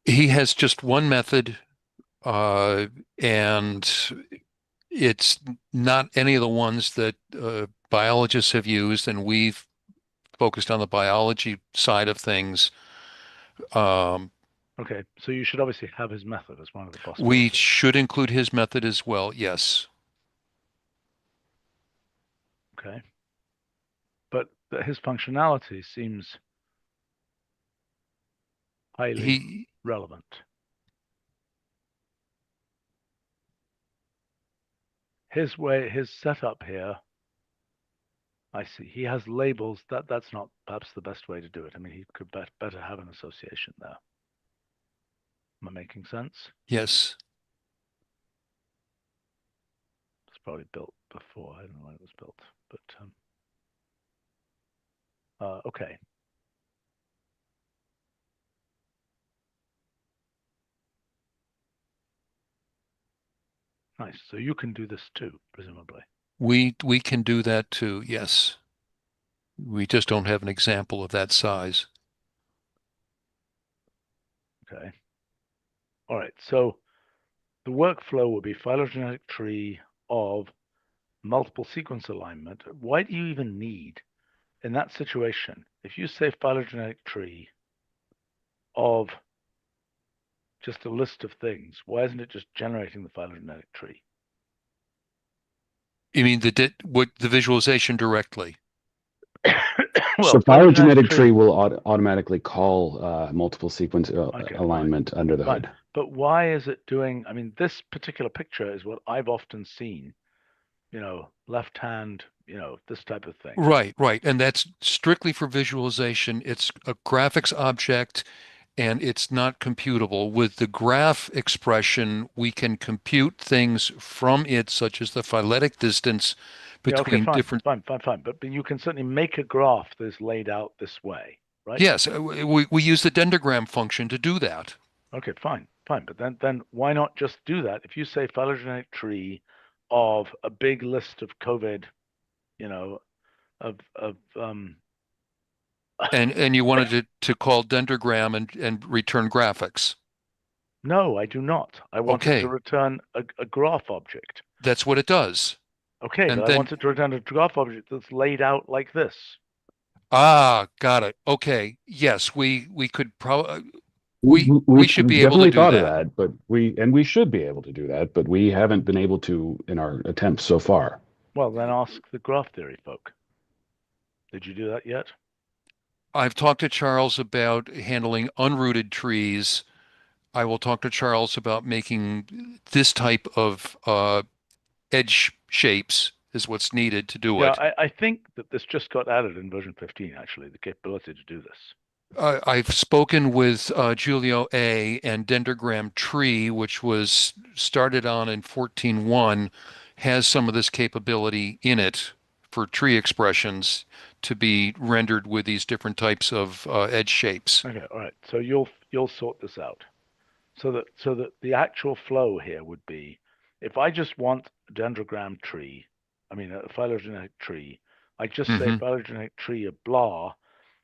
He has just one method, uh, and it's not any of the ones that biologists have used, and we've focused on the biology side of things. Um, Okay, so you should obviously have his method as one of the we possibilities. should include his method as well, yes. Okay, but his functionality seems highly He relevant. His setup here, I see. He has labels. That's not perhaps the best way to do it. I mean, he could better have an association there. Am I making sense? Yes. It's probably built before. I don't know when it was built, but okay. Nice. So you can do this too, presumably. We can do that too, yes. We just don't have an example of that size. Okay. All right. So the workflow will be phylogenetic tree of multiple sequence alignment. Why do you even need, in that situation, if you say phylogenetic tree of just a list of things, why isn't it just generating the phylogenetic tree? You mean the visualization directly? Well, So phylogenetic phylogenetic tree tree. will automatically call multiple sequence Okay, fine, alignment under the fine. hood. But why is it doing? I mean, this particular picture is what I've often seen. Left hand, this type of thing. Right, right. And that's strictly for visualization. It's a graphics object and it's not computable. With the graph expression, we can compute things from it, such as the phyletic distance Yeah, okay, between fine, different. fine, fine, fine. But you can certainly make a graph that's laid out this way, right? Yes, we use the dendrogram function to do that. Okay, fine, fine. But then why not just do that? If you say phylogenetic tree of a big list of COVID, you know, of And you wanted to call dendrogram and return graphics. no, I do not. I want it to Okay, return a graph object. that's what it does. Okay, but And I then, want it to return a graph object that's laid out like this. got it. Okay, yes, we could probably we should We've be able to definitely do thought of that. that, but we should be able to do that, but we haven't been able to in our attempts so far. Well, then ask the graph theory folk. Did you do that yet? I've talked to Charles about handling unrooted trees. I will talk to Charles about making this type of edge shapes is what's needed to do Yeah, it. I think that this just got added in version 15, actually, the capability to do this. I've spoken with Julio A. and Dendrogram Tree, which was started on in 14.1, has some of this capability in it for tree expressions to be rendered with these different types of edge shapes. Okay, all right. So you'll sort this out. So that the actual flow here would be, if I just want a dendrogram tree, I mean a phylogenetic tree, I just say Hmm. phylogenetic tree of blah,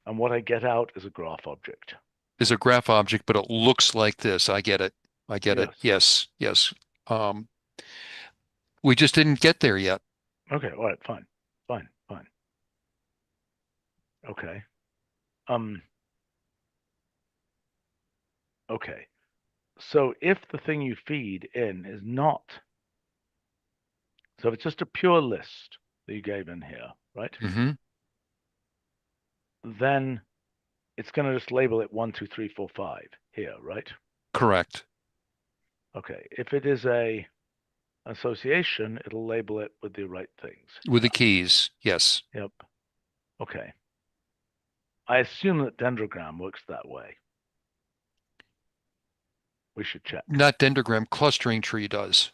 and what I get out is a graph object. Is a graph object, but it looks like this. I get it. I get it. Yes. Yes, yes. Um, we just didn't get there yet. Okay, all right, fine. Fine, fine. Okay. Um, okay. So if the thing you feed in is not, so if it's just a pure list that you gave in here, right? Hmm. Then it's going to just label it 1, 2, 3, 4, 5 here, right? Correct. Okay. If it is a Association, it'll label it with the right things. With the keys, yes. Yep. Okay. I assume that dendrogram works that way. We should check. Not dendrogram, clustering tree does.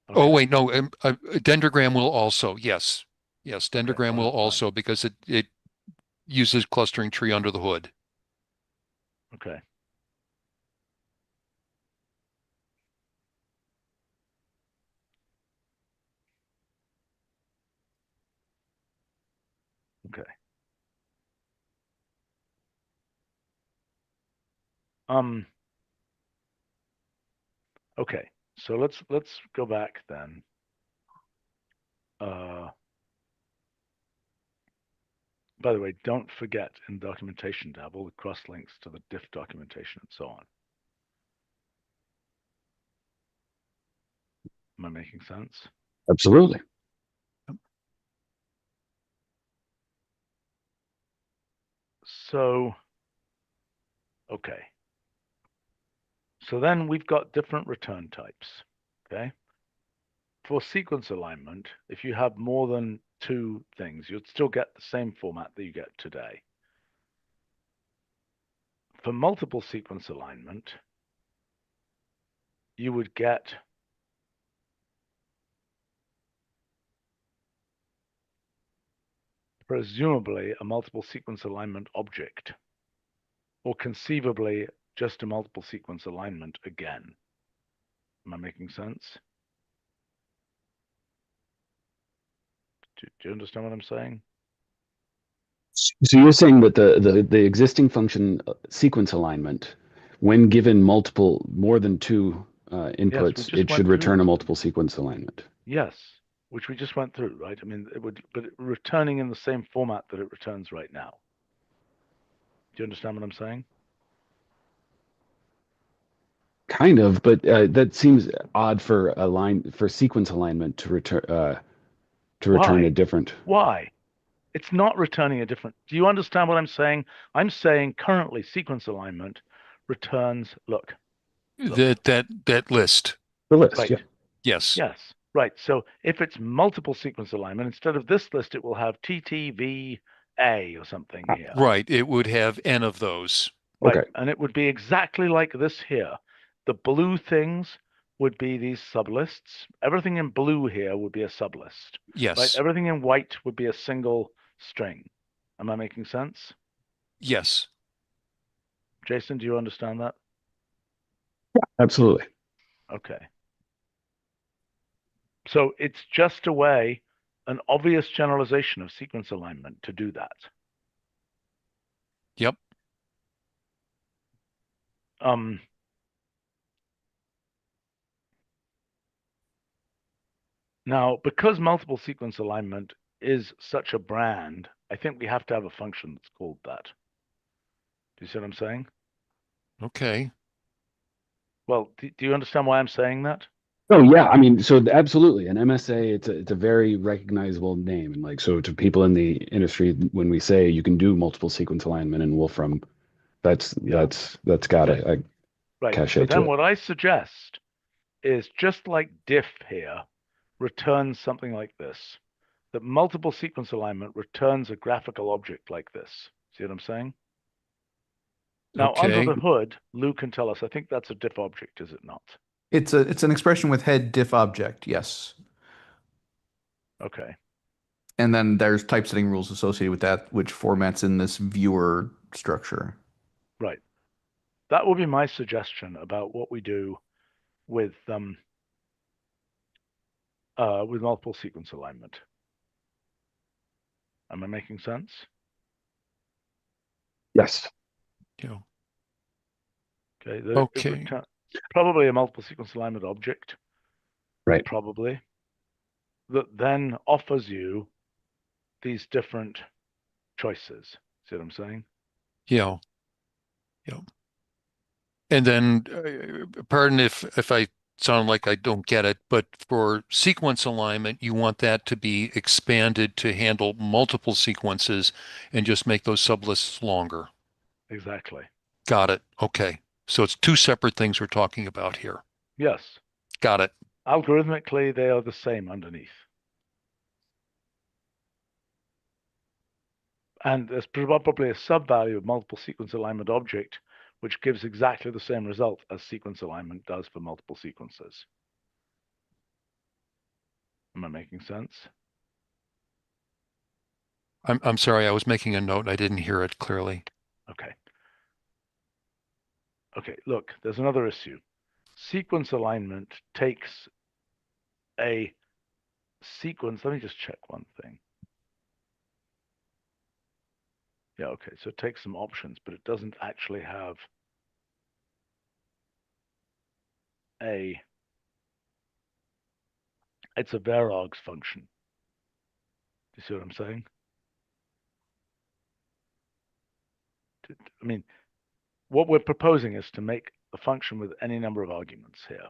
Okay. Oh, wait, no, dendrogram will also, yes. Yes, Okay, dendrogram well, will that's fine. also because it uses clustering tree under the hood. Okay. Okay. Okay. So let's go back then. By the way, don't forget in documentation to have all the cross links to the diff documentation and so on. Am I making sense? Absolutely. So, okay. So then we've got different return types, okay? For sequence alignment, if you have more than 2 things, you'd still get the same format that you get today. For multiple sequence alignment, you would get presumably a multiple sequence alignment object, or conceivably just a multiple sequence alignment again. Am I making sense? Do you understand what I'm saying? So you're saying that the existing function sequence alignment, when given more than 2 Yes, we inputs, just it should went through return a this. multiple sequence alignment. Yes, which we just went through, right? I mean, it would, but returning in the same format that it returns right now. Do you understand what I'm saying? Kind of, but that seems odd for sequence alignment to return a Why? different. Why? It's not returning a different. Do you understand what I'm saying? I'm saying currently sequence alignment returns. Look. That list. The list, yeah. Right. Yes. Yes. Right. So if it's multiple sequence alignment, instead of this list, it will have TTVA or something here. Right. It would have N of those. Right. Okay. And it would be exactly like this here. The blue things would be these sublists. Everything in blue here would be a sublist. Right. Yes. Everything in white would be a single string. Am I making sense? Yes. Jason, do you understand that? Absolutely. Okay. So it's just a way, an obvious generalization of sequence alignment to do that. Yep. Now, because multiple sequence alignment is such a brand, I think we have to have a function that's called that. Do you see what I'm saying? Okay. Well, do you understand why I'm saying that? Oh yeah, I mean, so absolutely, an MSA, it's a very recognizable name, and like so to people in the industry, when we say you can do multiple sequence alignment in Wolfram, Yeah. that's got Okay. a Right. So cachet to then it. what I suggest is just like diff here returns something like this, that multiple sequence alignment returns a graphical object like this. See what I'm saying? Now, under Okay. the hood, Lou can tell us, I think that's a diff object, is it not? It's an expression with head diff object, yes. Okay. And then there's typesetting rules associated with that, which formats in this viewer structure. Right. That will be my suggestion about what we do with multiple sequence alignment. Am I making sense? Yes. Yeah. Okay. Okay. Probably a multiple sequence alignment object. Right. Probably. That then offers you these different choices. See what I'm saying? Yeah. Yeah. And then, pardon if I sound like I don't get it, but for sequence alignment, you want that to be expanded to handle multiple sequences and just make those sublists longer. Exactly. Got it. Okay. So it's 2 separate things we're talking about here. Yes. Got it. Algorithmically, they are the same underneath. And there's probably a sub-value of multiple sequence alignment object, which gives exactly the same result as sequence alignment does for multiple sequences. Am I making sense? I'm sorry, I was making a note and I didn't hear it clearly. Okay. Okay, look, there's another issue. Sequence alignment takes a sequence. Let me just check one thing. Yeah, okay, so it takes some options, but it doesn't actually have it's a Verog's function. Do you see what I'm saying? I mean, what we're proposing is to make a function with any number of arguments here.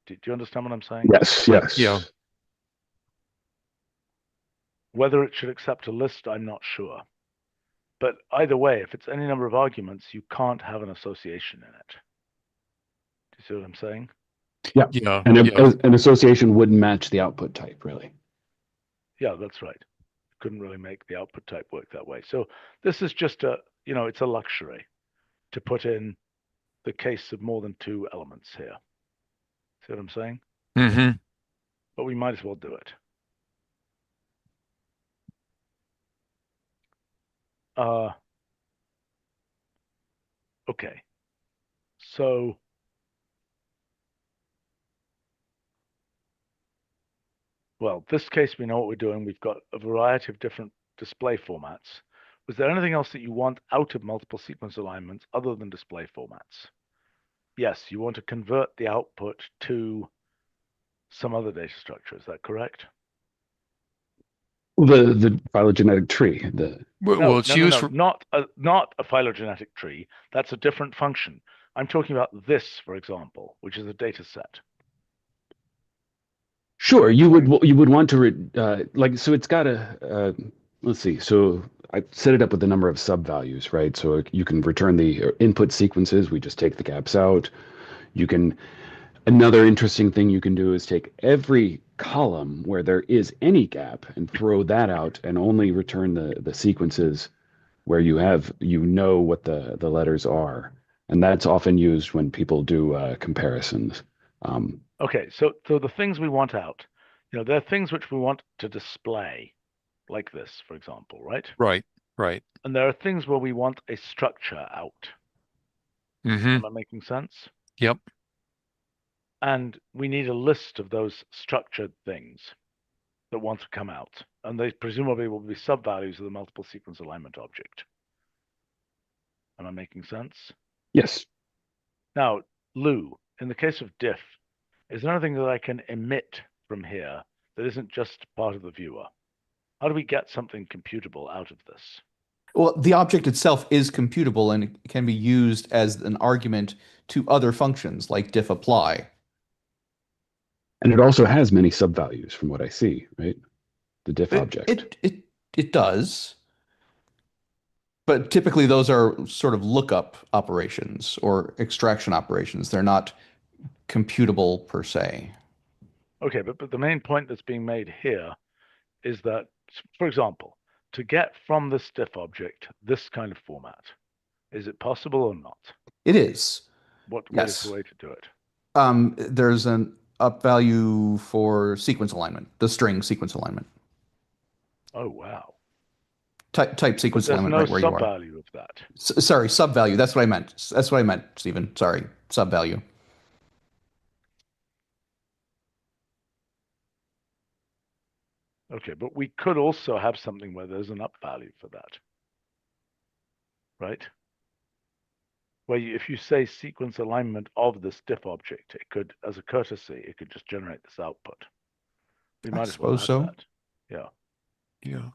Do you understand what I'm saying? Yes, yes. Yeah. Whether it should accept a list, I'm not sure. But either way, if it's any number of arguments, you can't have an association in it. Do you see what I'm saying? Yeah. Yeah. And Yeah. an association wouldn't match the output type, really. Yeah, that's right. Couldn't really make the output type work that way. So this is just it's a luxury to put in the case of more than two elements here. See what I'm saying? Mm-hmm. But we might as well do it. Okay. So well, this case, we know what we're doing. We've got a variety of different display formats. Was there anything else that you want out of multiple sequence alignments other than display formats? Yes, you want to convert the output to some other data structure. Is that correct? The phylogenetic tree. Well, it's used for. Not a phylogenetic tree. That's a different function. I'm talking about this, for example, which is a data set. Sure, you would want to so it's got a let's see. So I set it up with a number of sub values, right? So you can return the input sequences. We just take the gaps out. You can Another interesting thing you can do is take every column where there is any gap and throw that out and only return the sequences where you know what the letters are. And that's often used when people do comparisons. Okay, so the things we want out, there are things which we want to display, like this, for example, right? Right. Right. And there are things where we want a structure out. Mm-hmm. Am I making sense? Yep. And we need a list of those structured things that want to come out. And they presumably will be sub-values of the multiple sequence alignment object. Am I making sense? Yes. Now, Lou, in the case of diff, is there anything that I can emit from here that isn't just part of the viewer? How do we get something computable out of this? Well, the object itself is computable and it can be used as an argument to other functions like diff apply. And it also has many subvalues from what I see, right? The diff object. It does. But typically those are sort of lookup operations or extraction operations. They're not computable per se. Okay, but the main point that's being made here is that, for example, to get from this diff object this kind of format, is it possible or not? It is. What is Yes. the way to do it? There's an up value for sequence alignment, the string sequence alignment. Oh, wow. Type sequence But there's alignment no right where you are. sub-value of that. Sorry, sub value. That's what I meant. That's what I meant, Stephen. Sorry, sub value. Okay, but we could also have something where there's an up value for that, right? Where if you say sequence alignment of this diff object, it could, as a courtesy, it could just generate this output. We I might as well suppose have so. that. Yeah. Yeah.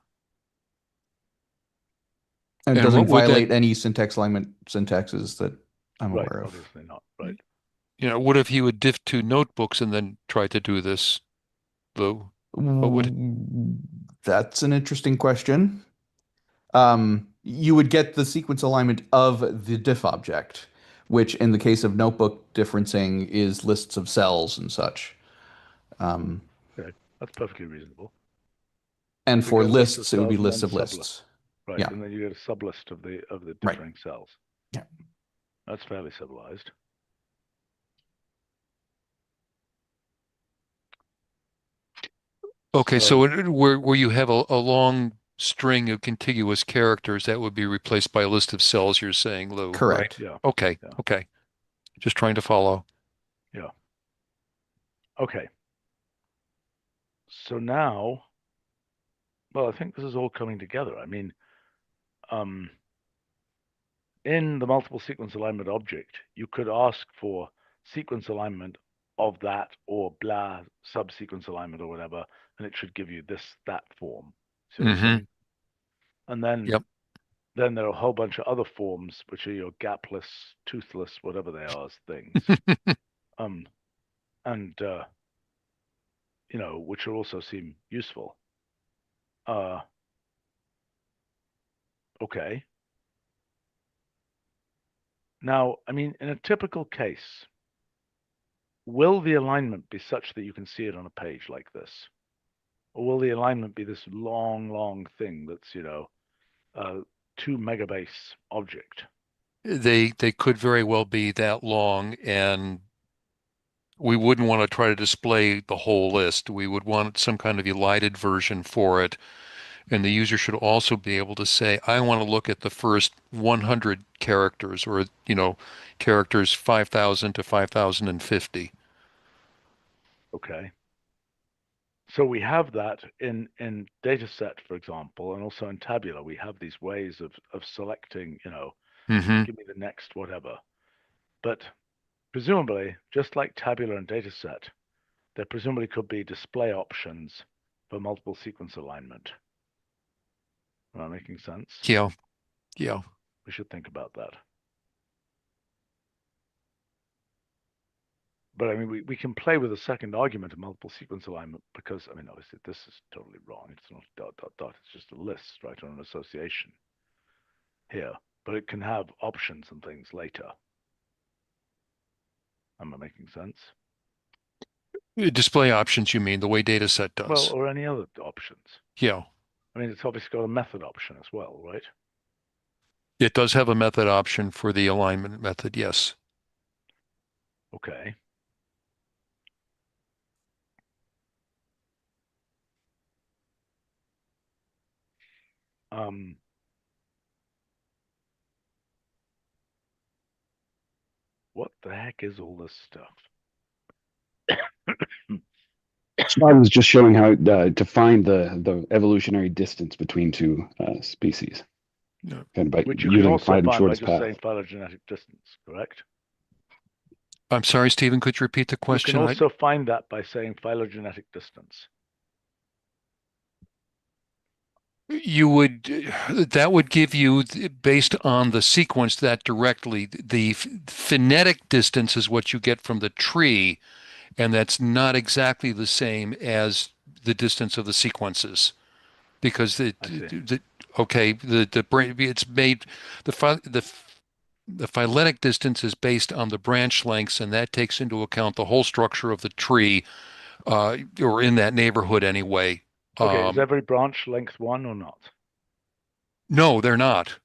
And it And doesn't what would that- violate any syntax alignment syntaxes that I'm Right, aware of. obviously not. Right. What if he would diff two notebooks and then try to do this, Lou? What would That's an interesting question. You would get the sequence alignment of the diff object, which in the case of notebook differencing is lists of cells and such. Okay, that's perfectly reasonable. And So for you get a list of lists, it would be cells and lists then of sublists. lists. Right, Yeah. and then you get a sublist of the Right. differing cells. Yeah. That's fairly civilized. Okay, So where you have a long string of contiguous characters, that would be replaced by a list of cells, you're saying, Lou, right? Correct. yeah, Okay, yeah, okay. Just trying to follow. yeah. Okay. So now, well, I think this is all coming together. I mean, um, in the multiple sequence alignment object, you could ask for sequence alignment of that or blah subsequence alignment or whatever, and it should give you that form. See what I'm Mm-hmm. saying? And then Yep. then there are a whole bunch of other forms, which are your gapless, toothless, whatever they are, things. Um, and which will also seem useful. Uh, okay. Now, I mean, in a typical case, will the alignment be such that you can see it on a page like this? Or will the alignment be this long, long thing that's, a 2 megabase object? They could very well be that long, and we wouldn't want to try to display the whole list. We would want some kind of elided version for it. And the user should also be able to say, I want to look at the first 100 characters or, characters 5,000 to 5,050. Okay. So we have that in dataset, for example, and also in tabular, we have these ways of selecting, Mm-hmm. give me the next whatever. But presumably, just like tabular and dataset, there presumably could be display options for multiple sequence alignment. Am I making sense? Yeah. Yeah. We should think about that. But I mean, we can play with a second argument of multiple sequence alignment because, I mean, obviously this is totally wrong. It's not dot, dot, dot. It's just a list, right, or an association here. But it can have options and things later. Am I making sense? Display options, you mean, the way dataset Well, does. or any other options. Yeah. I mean, it's obviously got a method option as well, right? It does have a method option for the alignment method, yes. Okay. Um, what the heck is all this stuff? So I was just showing how to find the evolutionary distance between two species, Yeah. kind of by Which you can using also find the find by shortest just path. saying phylogenetic distance, correct? I'm sorry, Stephen, could you repeat the You can question? also find that by saying phylogenetic distance. That would give you, based on the sequence that directly, the phonetic distance is what you get from the tree, and that's not exactly the same as the distance of the sequences because I see. okay, the brain, it's made, the the phyletic distance is based on the branch lengths, and that takes into account the whole structure of the tree, or in that neighborhood anyway. Okay, is Um, every branch length 1 or not? no, they're not.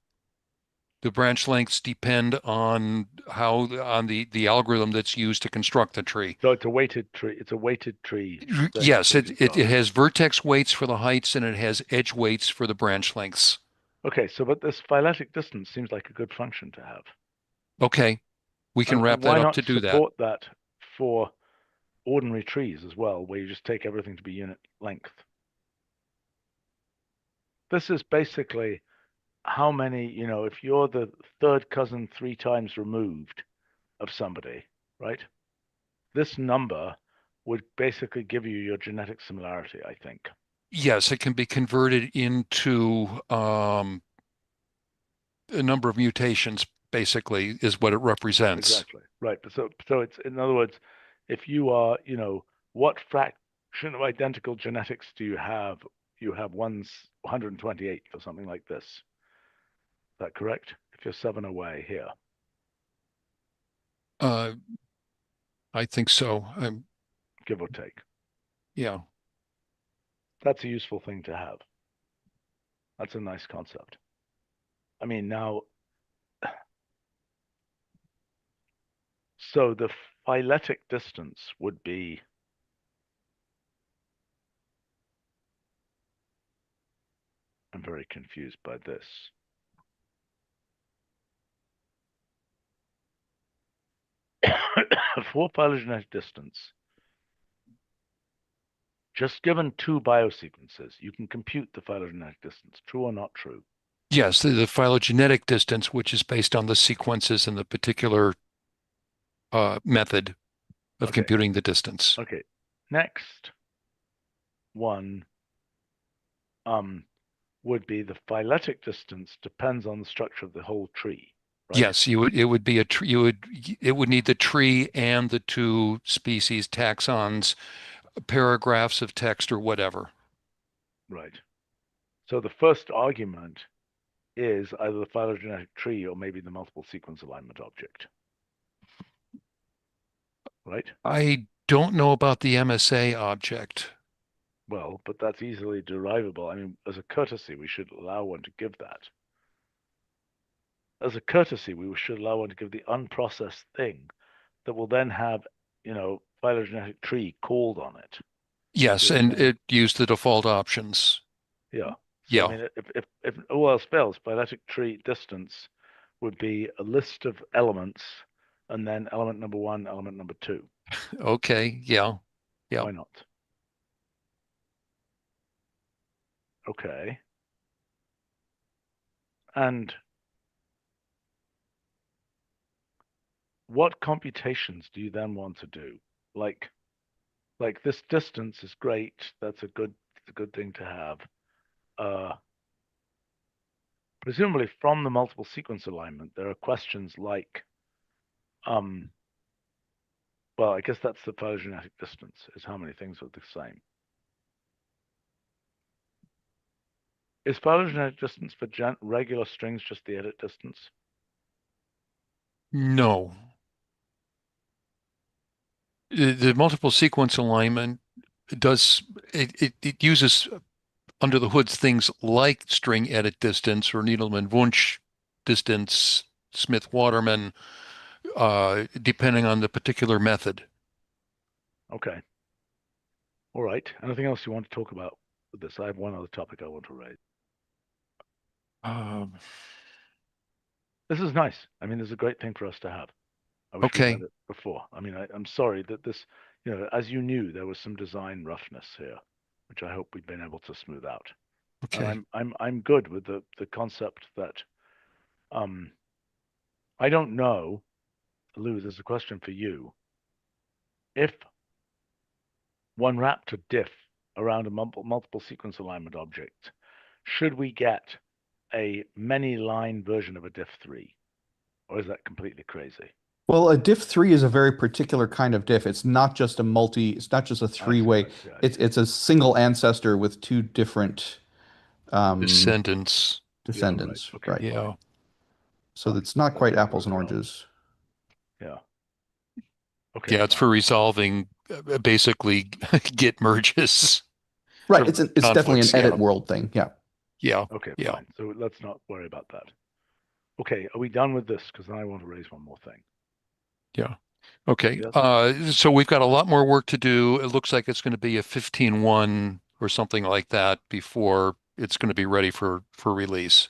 The branch lengths depend on the algorithm that's used to construct the tree. So it's a weighted tree. It's a weighted tree thing Yes, that it, you've it, got. it has vertex weights for the heights and it has edge weights for the branch lengths. Okay, so but this phyletic distance seems like a good function to have. Okay, we can And wrap that why up not to do that. support that for ordinary trees as well, where you just take everything to be unit length? This is basically how many, if you're the third cousin 3 times removed of somebody, right? This number would basically give you your genetic similarity, I think. Yes, it can be converted into a number of mutations, basically, is what it represents. Exactly. Right. But so it's, in other words, if you are, what fraction of identical genetics do you have? You have 128 or something like this. Is that correct? If you're 7 away here. Uh, I think so. Give or take. Yeah. That's a useful thing to have. That's a nice concept. I mean, now, so the phyletic distance would be I'm very confused by this. For phylogenetic distance, just given two biosequences, you can compute the phylogenetic distance. True or not true? Yes, the phylogenetic distance, which is based on the sequences and the particular method of Okay. computing the distance. Okay. Next one would be the phyletic distance depends on the structure of the whole tree, right? Yes, it would be a tree. It would need the tree and the two species taxons, paragraphs of text or whatever. Right. So the first argument is either the phylogenetic tree or maybe the multiple sequence alignment object, right? I don't know about the MSA object. Well, but that's easily derivable. I mean, as a courtesy, we should allow one to give that. As a courtesy, we should allow one to give the unprocessed thing that will then have, phylogenetic tree called on it. Yes, See what I'm and saying? it used the default options. Yeah. So I Yeah. mean, if all else fails, phyletic tree distance would be a list of elements, and then element number one, element number two. Okay. Yeah. Yeah. Why not? Okay. And what computations do you then want to do? Like this distance is great. That's a good thing to have. Presumably from the multiple sequence alignment, there are questions like, well, I guess that's the phylogenetic distance, is how many things are the same. Is phylogenetic distance for regular strings just the edit distance? No. The multiple sequence alignment does it uses under the hoods things like string edit distance or Needleman-Wunsch distance, Smith-Waterman, depending on the particular method. Okay. All right. Anything else you want to talk about with this? I have one other topic I want to raise. Um, This is nice. I mean, this is a great thing for us to have. I wish we'd okay. had it before. I mean, I'm sorry that this, as you knew, there was some design roughness here, which I hope we've been able to smooth out. Okay. And I'm good with the concept that I don't know, Lou, there's a question for you. If one wrapped a diff around a multiple sequence alignment object, should we get a many line version of a diff3? Or is that completely crazy? Well, a diff3 is a very particular kind of diff. It's not just it's not just a I see, three-way. I see, I see. It's a single ancestor with two different um, Descendants. Yeah, right. descendants, Okay, right? Yeah. fine. So Fine. it's not That's quite what I apples was and wrong. oranges. Yeah. Okay, Yeah, it's for fine. resolving basically git merges Right. or It's definitely an conflicts. edit Yeah. world thing. Yeah. Yeah. Okay, Yeah. fine. So let's not worry about that. Okay, are we done with this? Because then I want to raise one more thing. Yeah. Okay. Yes? So we've got a lot more work to do. It looks like it's going to be a 15.1 or something like that before it's going to be ready for release.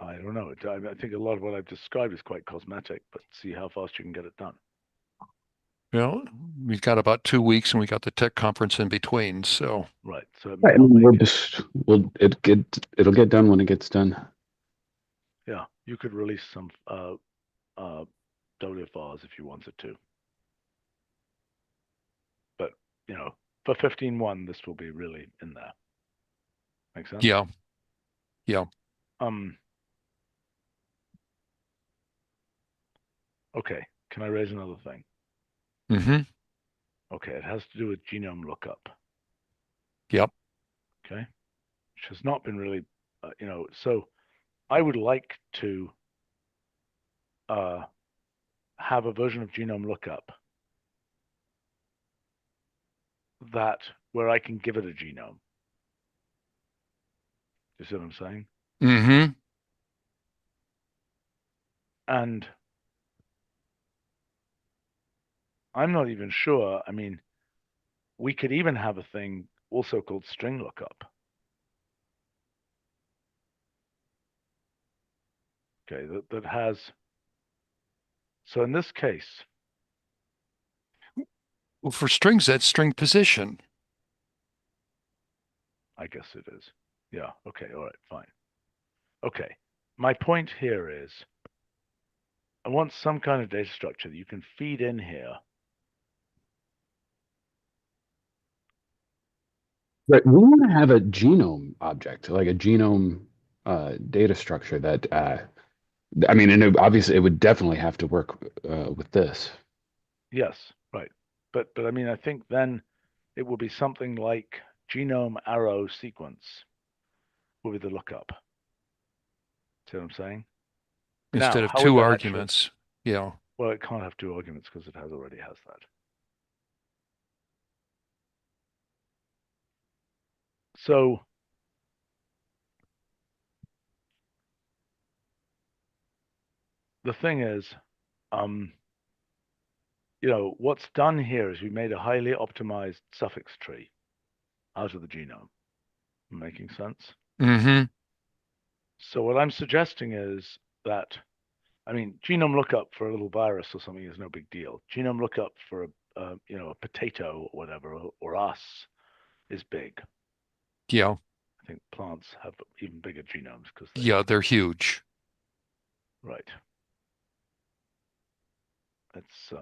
I don't know. I think a lot of what I've described is quite cosmetic, but see how fast you can get it done. Well, we've got about 2 weeks and we got the tech conference in between. So Right. So it may Right, not and make it. it'll get done when it gets done. Yeah, you could release some WFRs if you wanted to. But, for 15.1, this will be really in there. Make sense? yeah. Yeah. Okay. Can I raise another thing? Mm-hmm. Okay, it has to do with genome lookup. Yep. Okay, which has not been really, so I would like to have a version of genome lookup that where I can give it a genome. You see what I'm saying? Mm-hmm. And I'm not even sure. I mean, we could even have a thing also called string lookup. Okay, that has. So in this case, Well, for strings, that's string position. I guess it is. Yeah. Okay. All right. Fine. Okay. My point here is I want some kind of data structure that you can feed in here. Right. We want to have a genome object, like a genome data structure that, I mean, and obviously it would definitely have to work with this. Yes. Right. But I mean, I think then it will be something like genome arrow sequence will be the lookup. See what I'm saying? Instead Now, of how would two that actually? arguments. Yeah. Well, it can't have two arguments because it already has that. So the thing is, what's done here is we made a highly optimized suffix tree out of the genome. Making sense? Mm-hmm. So what I'm suggesting is that, I mean, genome lookup for a little virus or something is no big deal. Genome lookup for a potato or whatever, or us is big. Yeah. I think plants have even bigger genomes because Yeah, they're huge. right. It's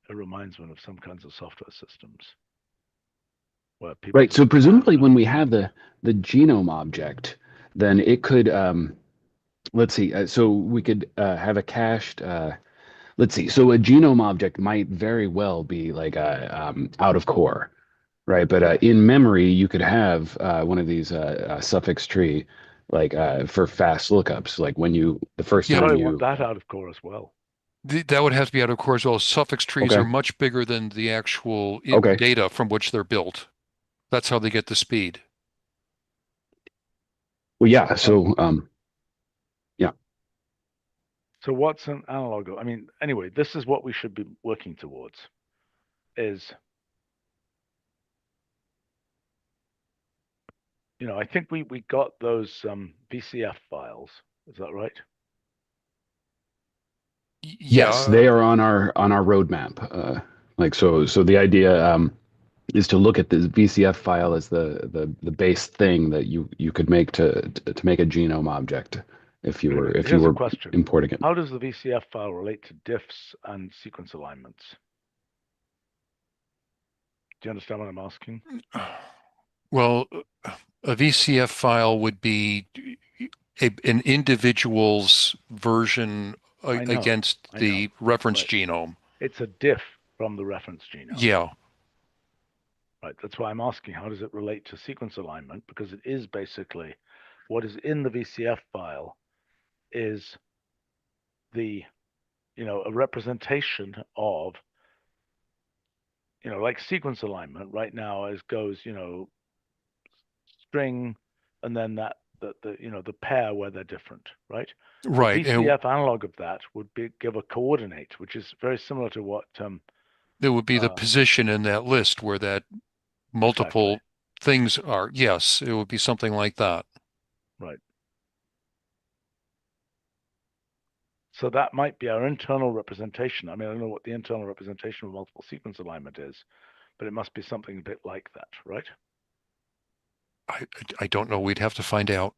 it reminds one of some kinds of software systems where people Right. just So presumably don't when we understand have it. the genome object, then it could, let's see, so we could have a cached, let's see, so a genome object might very well be like out of core, right? But Yes. in memory, you could have one of these suffix tree, like for fast lookups, like when the first You Yeah, time probably want you, that out of core as well. that would have to be out of core as well. Suffix trees are okay, much bigger than the actual okay, data from which they're built. That's how they get the speed. well, yeah, Um, so yeah, so what's an analog? I mean, anyway, this is what we should be working towards. Is I think we got those VCF files. Is that right? yes, Yeah, they are on our roadmap. Like so the idea is to look at this VCF file as the base thing that you could make to make a genome object Okay, if you here's a were question. importing it. How does the VCF file relate to diffs and sequence alignments? Do you understand what I'm asking? well, a VCF file would be an individual's version I know, against I know. the reference Right. genome. It's a diff from the reference genome. Yeah, Right. That's why I'm asking how does it relate to sequence alignment? Because it is basically what is in the VCF file is the, a representation of, like sequence alignment right now as goes, string and then the pair where they're different, right? The right. And VCF analog of that would give a coordinate, which is very similar to what it would be the uh, position in that list where that exactly, multiple things are. Yes, it would be something like that. right. So that might be our internal representation. I mean, I don't know what the internal representation of multiple sequence alignment is, but it must be something a bit like that, right? I I don't know. We'd have to find out.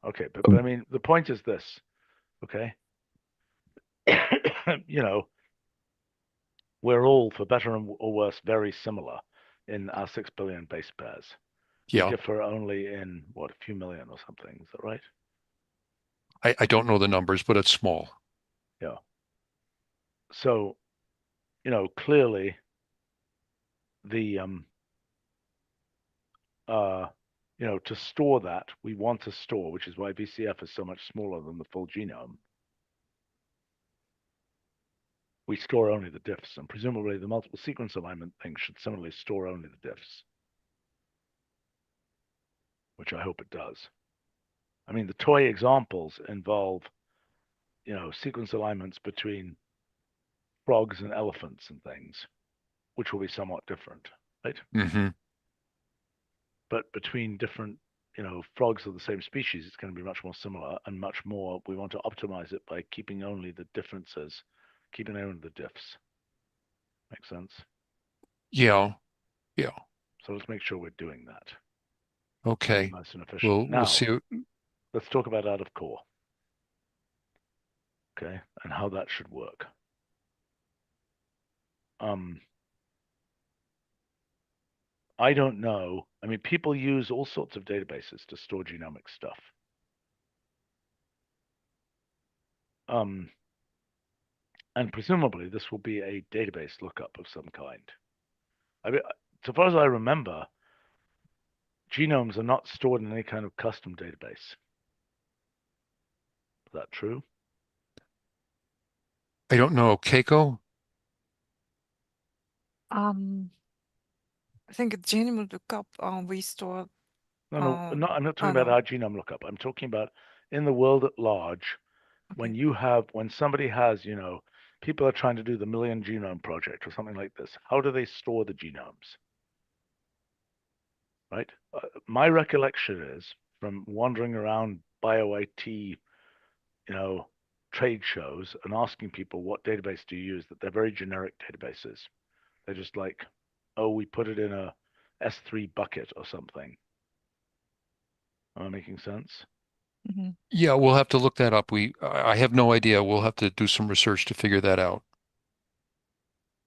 Okay, but I mean, the point is this, okay? you know, we're all, for better or worse, very similar in our 6 billion base pairs. We Yeah, differ only in what, a few million or something. Is that right? I don't know the numbers, but it's small. Yeah. So, clearly the uh to store that, we want to store, which is why VCF is so much smaller than the full genome. we store only the diffs, and presumably the multiple sequence alignment thing should similarly store only the diffs, which I hope it does. I mean, the toy examples involve, sequence alignments between frogs and elephants and things, which will be somewhat different, right? Mm-hmm. But between different, frogs of the same species, it's going to be much more similar and much more. We want to optimize it by keeping only the differences, keeping only the diffs. Make sense? Yeah. Yeah. So let's make sure we're doing that. Okay. Nice and efficient. We'll Now, see. let's talk about out of core. Okay, and how that should work. I don't know. I mean, people use all sorts of databases to store genomic stuff. And presumably this will be a database lookup of some kind. I mean, so far as I remember, genomes are not stored in any kind of custom database. Is that true? I don't know. Keiko? Um, I think at genome lookup, we store. No, Oh I'm not talking about no. our genome lookup. I'm talking about in the world at large, when somebody has, people are trying to do the Million Genome Project or something like this. How do they store the genomes? Right? My recollection is from wandering around bio-IT, trade shows and asking people what database do you use, that they're very generic databases. They're just like, oh, we put it in a S3 bucket or something. Am I making sense? Mm-hmm. Yeah, we'll have to look that up. I have no idea. We'll have to do some research to figure that out.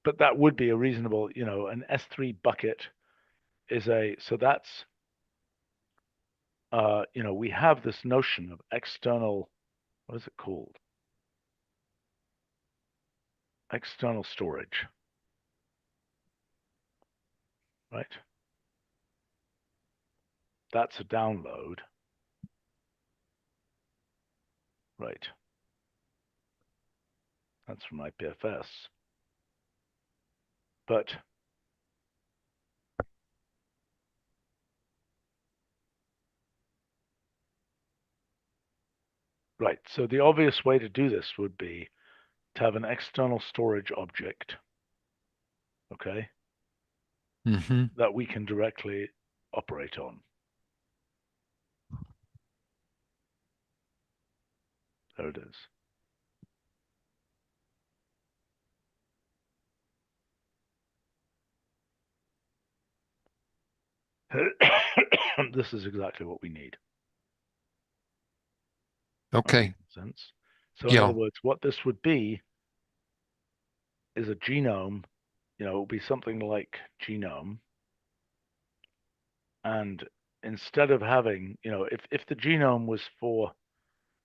But that would be a reasonable, an S3 bucket so that's, we have this notion of external, what is it called? External storage, right? That's a download, right? That's from IPFS. But right, so the obvious way to do this would be to have an external storage object, okay, Mm-hmm. that we can directly operate on. There it is. This is exactly what we need. Okay. Sense. So in other Yeah. words, what this would be is a genome, it will be something like genome. And instead of having, if the genome was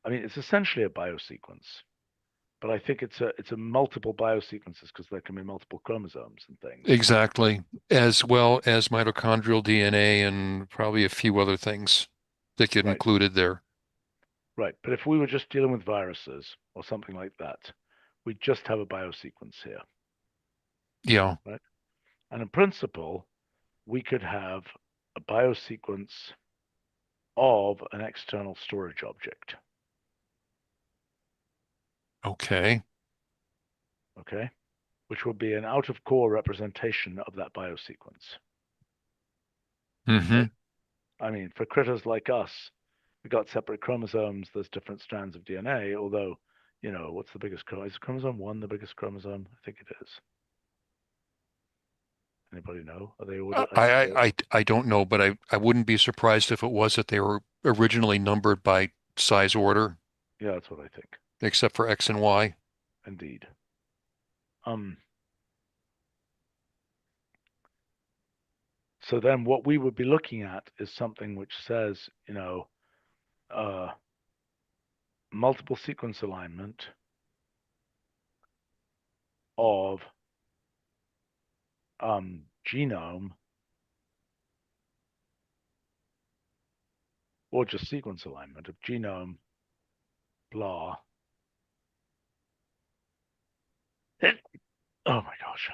it's essentially a biosequence, but I think it's a multiple biosequences because there can be multiple chromosomes and things. Exactly. As well as mitochondrial DNA and probably a few other things that get Right. included there. Right. But if we were just dealing with viruses or something like that, we just have a biosequence here. Yeah. Right. And in principle, we could have a biosequence of an external storage object. Okay. Okay. Which would be an out of core representation of that biosequence. Mm-hmm. Right? I mean, for critters like us, we got separate chromosomes, there's different strands of DNA, although, what's the biggest chromosome? Is chromosome 1 the biggest chromosome? I think it is. Anybody know? Are they ordered? I don't know, but I wouldn't be surprised if it was that they were originally numbered by size order, Yeah, that's what I think. except for X and Y. Indeed. So then what we would be looking at is something which says, multiple sequence alignment of genome or just sequence alignment of genome, blah, Oh my gosh.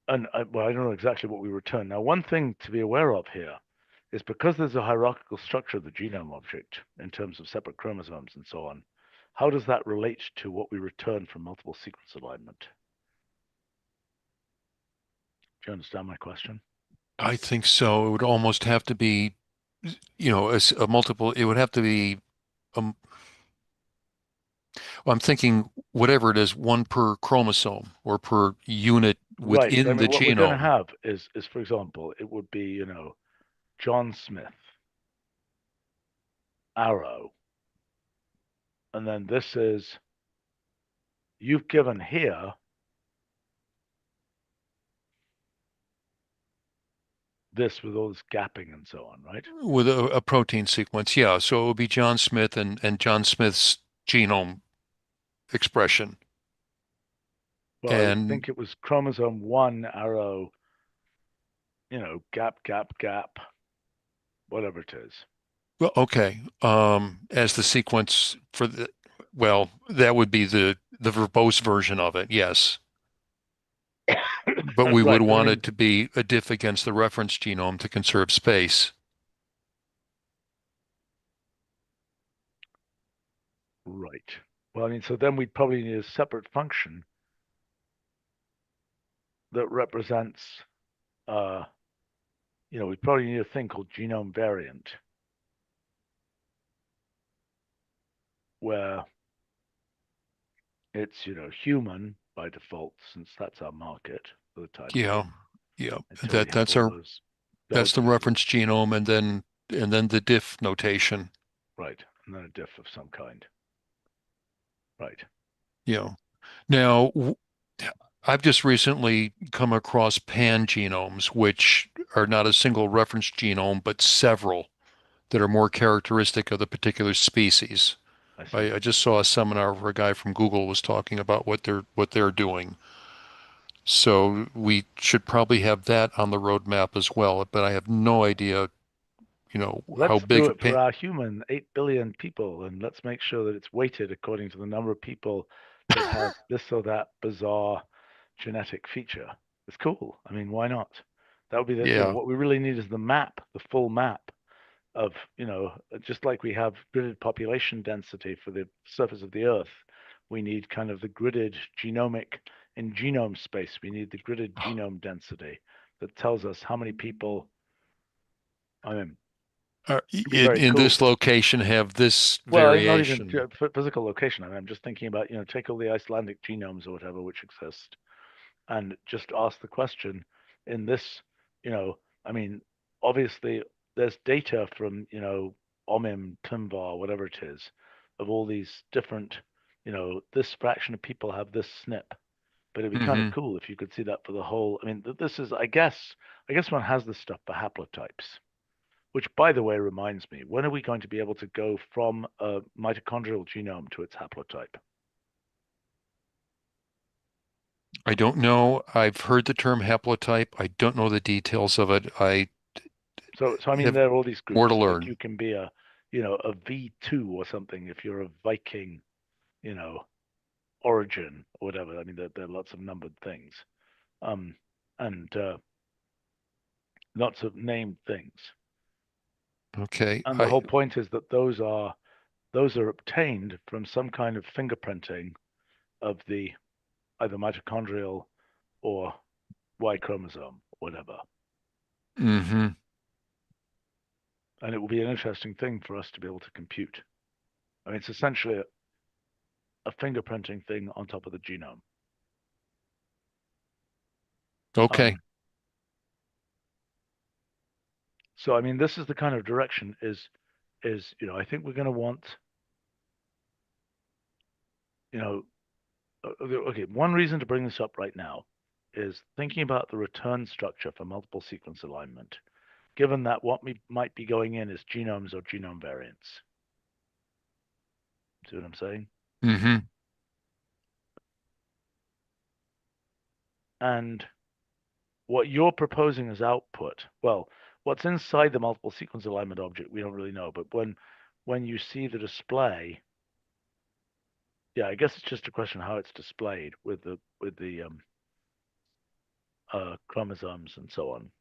And well, I don't know exactly what we return. Now, one thing to be aware of here is because there's a hierarchical structure of the genome object in terms of separate chromosomes and so on, how does that relate to what we return from multiple sequence alignment? Do you understand my question? I think so. It would almost have to be, a multiple. It would have to be. Um, well, I'm thinking whatever it is, one per chromosome or per unit Right. So I within mean, the what we're going to genome. have is for example, it would be, John Smith, arrow, and then this is you've given here this with all this gapping and so on, right? With a protein sequence, yeah. So it would be John Smith and John Smith's genome expression. Well, I would And think it was chromosome 1, arrow, gap, gap, gap, whatever it is. well, okay, as the sequence for the, well, that would be the verbose version of it, yes. But we would Right. But I want mean, it to be a diff against the reference genome to conserve space. right. Well, I mean, so then we'd probably need a separate function that represents, uh, we'd probably need a thing called genome variant, where it's, human by default, since that's our market for the time Yeah, being, yeah. until we have all those That's the Belgians, reference genome, and then the diff notation. right, and then a diff of some kind, right. Yeah. Now, I've just recently come across pan-genomes, which are not a single reference genome, but several that are more characteristic of the particular species. I see. I just saw a seminar where a guy from Google was talking about what they're doing. So we should probably have that on the roadmap as well. But I have no idea, how Let's do big a it for pan. our human 8 billion people, and let's make sure that it's weighted according to the number of people that have this or that bizarre genetic feature. It's cool. I mean, why not? That would be Yeah. what we really need is the map, the full map of, just like we have gridded population density for the surface of the Earth, we need kind of the gridded genomic in genome space. We need the gridded genome density that tells us how many people. I mean, it'd be very In cool. this location have this Well, not even variation. physical location. I mean, I'm just thinking about, take all the Icelandic genomes or whatever which exist, and just ask the question in this, you know, I mean, obviously there's data from, Omim, Timvar, whatever it is, of all these different, this fraction of people have this SNP, but it'd be kind of Hmm. cool if you could see that for the whole. I mean, this is, I guess one has this stuff for haplotypes. Which, by the way, reminds me, when are we going to be able to go from a mitochondrial genome to its haplotype? I don't know. I've heard the term haplotype. I don't know the details of it. I So I mean, have there are all these more to groups. Like you learn. can be a V2 or something if you're a Viking, you know, origin or whatever. I mean, there are lots of numbered things, um, and lots of named things. Okay. And the whole point is that those are obtained from some kind of fingerprinting of the either mitochondrial or Y chromosome, whatever. Hmm. And it will be an interesting thing for us to be able to compute. I mean, it's essentially a fingerprinting thing on top of the genome. Okay. Um, so I mean, this is the kind of direction is I think we're going to want you know okay, one reason to bring this up right now is thinking about the return structure for multiple sequence alignment, given that what we might be going in is genomes or genome variants. See what I'm saying? Hmm. And what you're proposing as output, well, what's inside the multiple sequence alignment object, we don't really know. But when you see the display, yeah, I guess it's just a question of how it's displayed with the chromosomes and so on.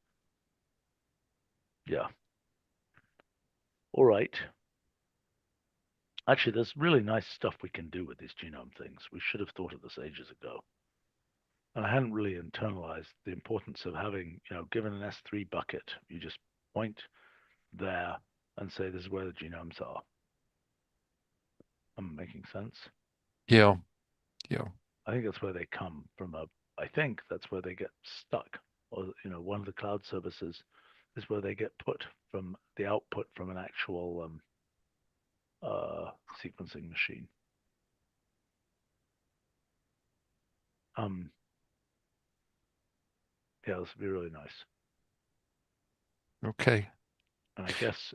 Yeah. All right. Actually, there's really nice stuff we can do with these genome things. We should have thought of this ages ago. And I hadn't really internalized the importance of having, given an S3 bucket, you just point there and say this is where the genomes are. I'm making sense. Yeah. Yeah. I think that's where they come from. I think that's where they get stuck, or one of the cloud services is where they get put from the output from an actual sequencing machine. Yeah, this would be really nice. Okay. And I guess,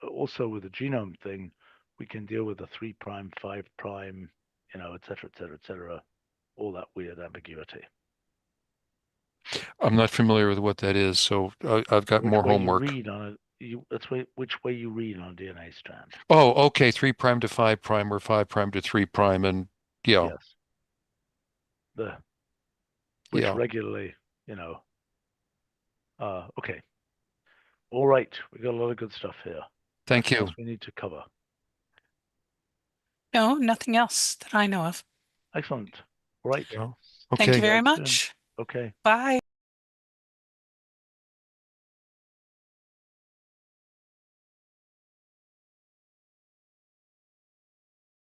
also with the genome thing, we can deal with the 3', 5', et cetera, et cetera, et cetera, all that weird ambiguity. I'm not familiar with what that is, so I've got Which more way homework. you read on which way you read on a DNA strand. Oh, okay. 3' to 5' or 5' to 3', and yeah, Yes. Which yeah. regularly, okay. All right. We got a lot of good stuff here. Thank Nothing you. else we need to cover. No, nothing else that I know of. Excellent. All right. Yeah. Thank you Okay. very Soon. much. Okay. Bye.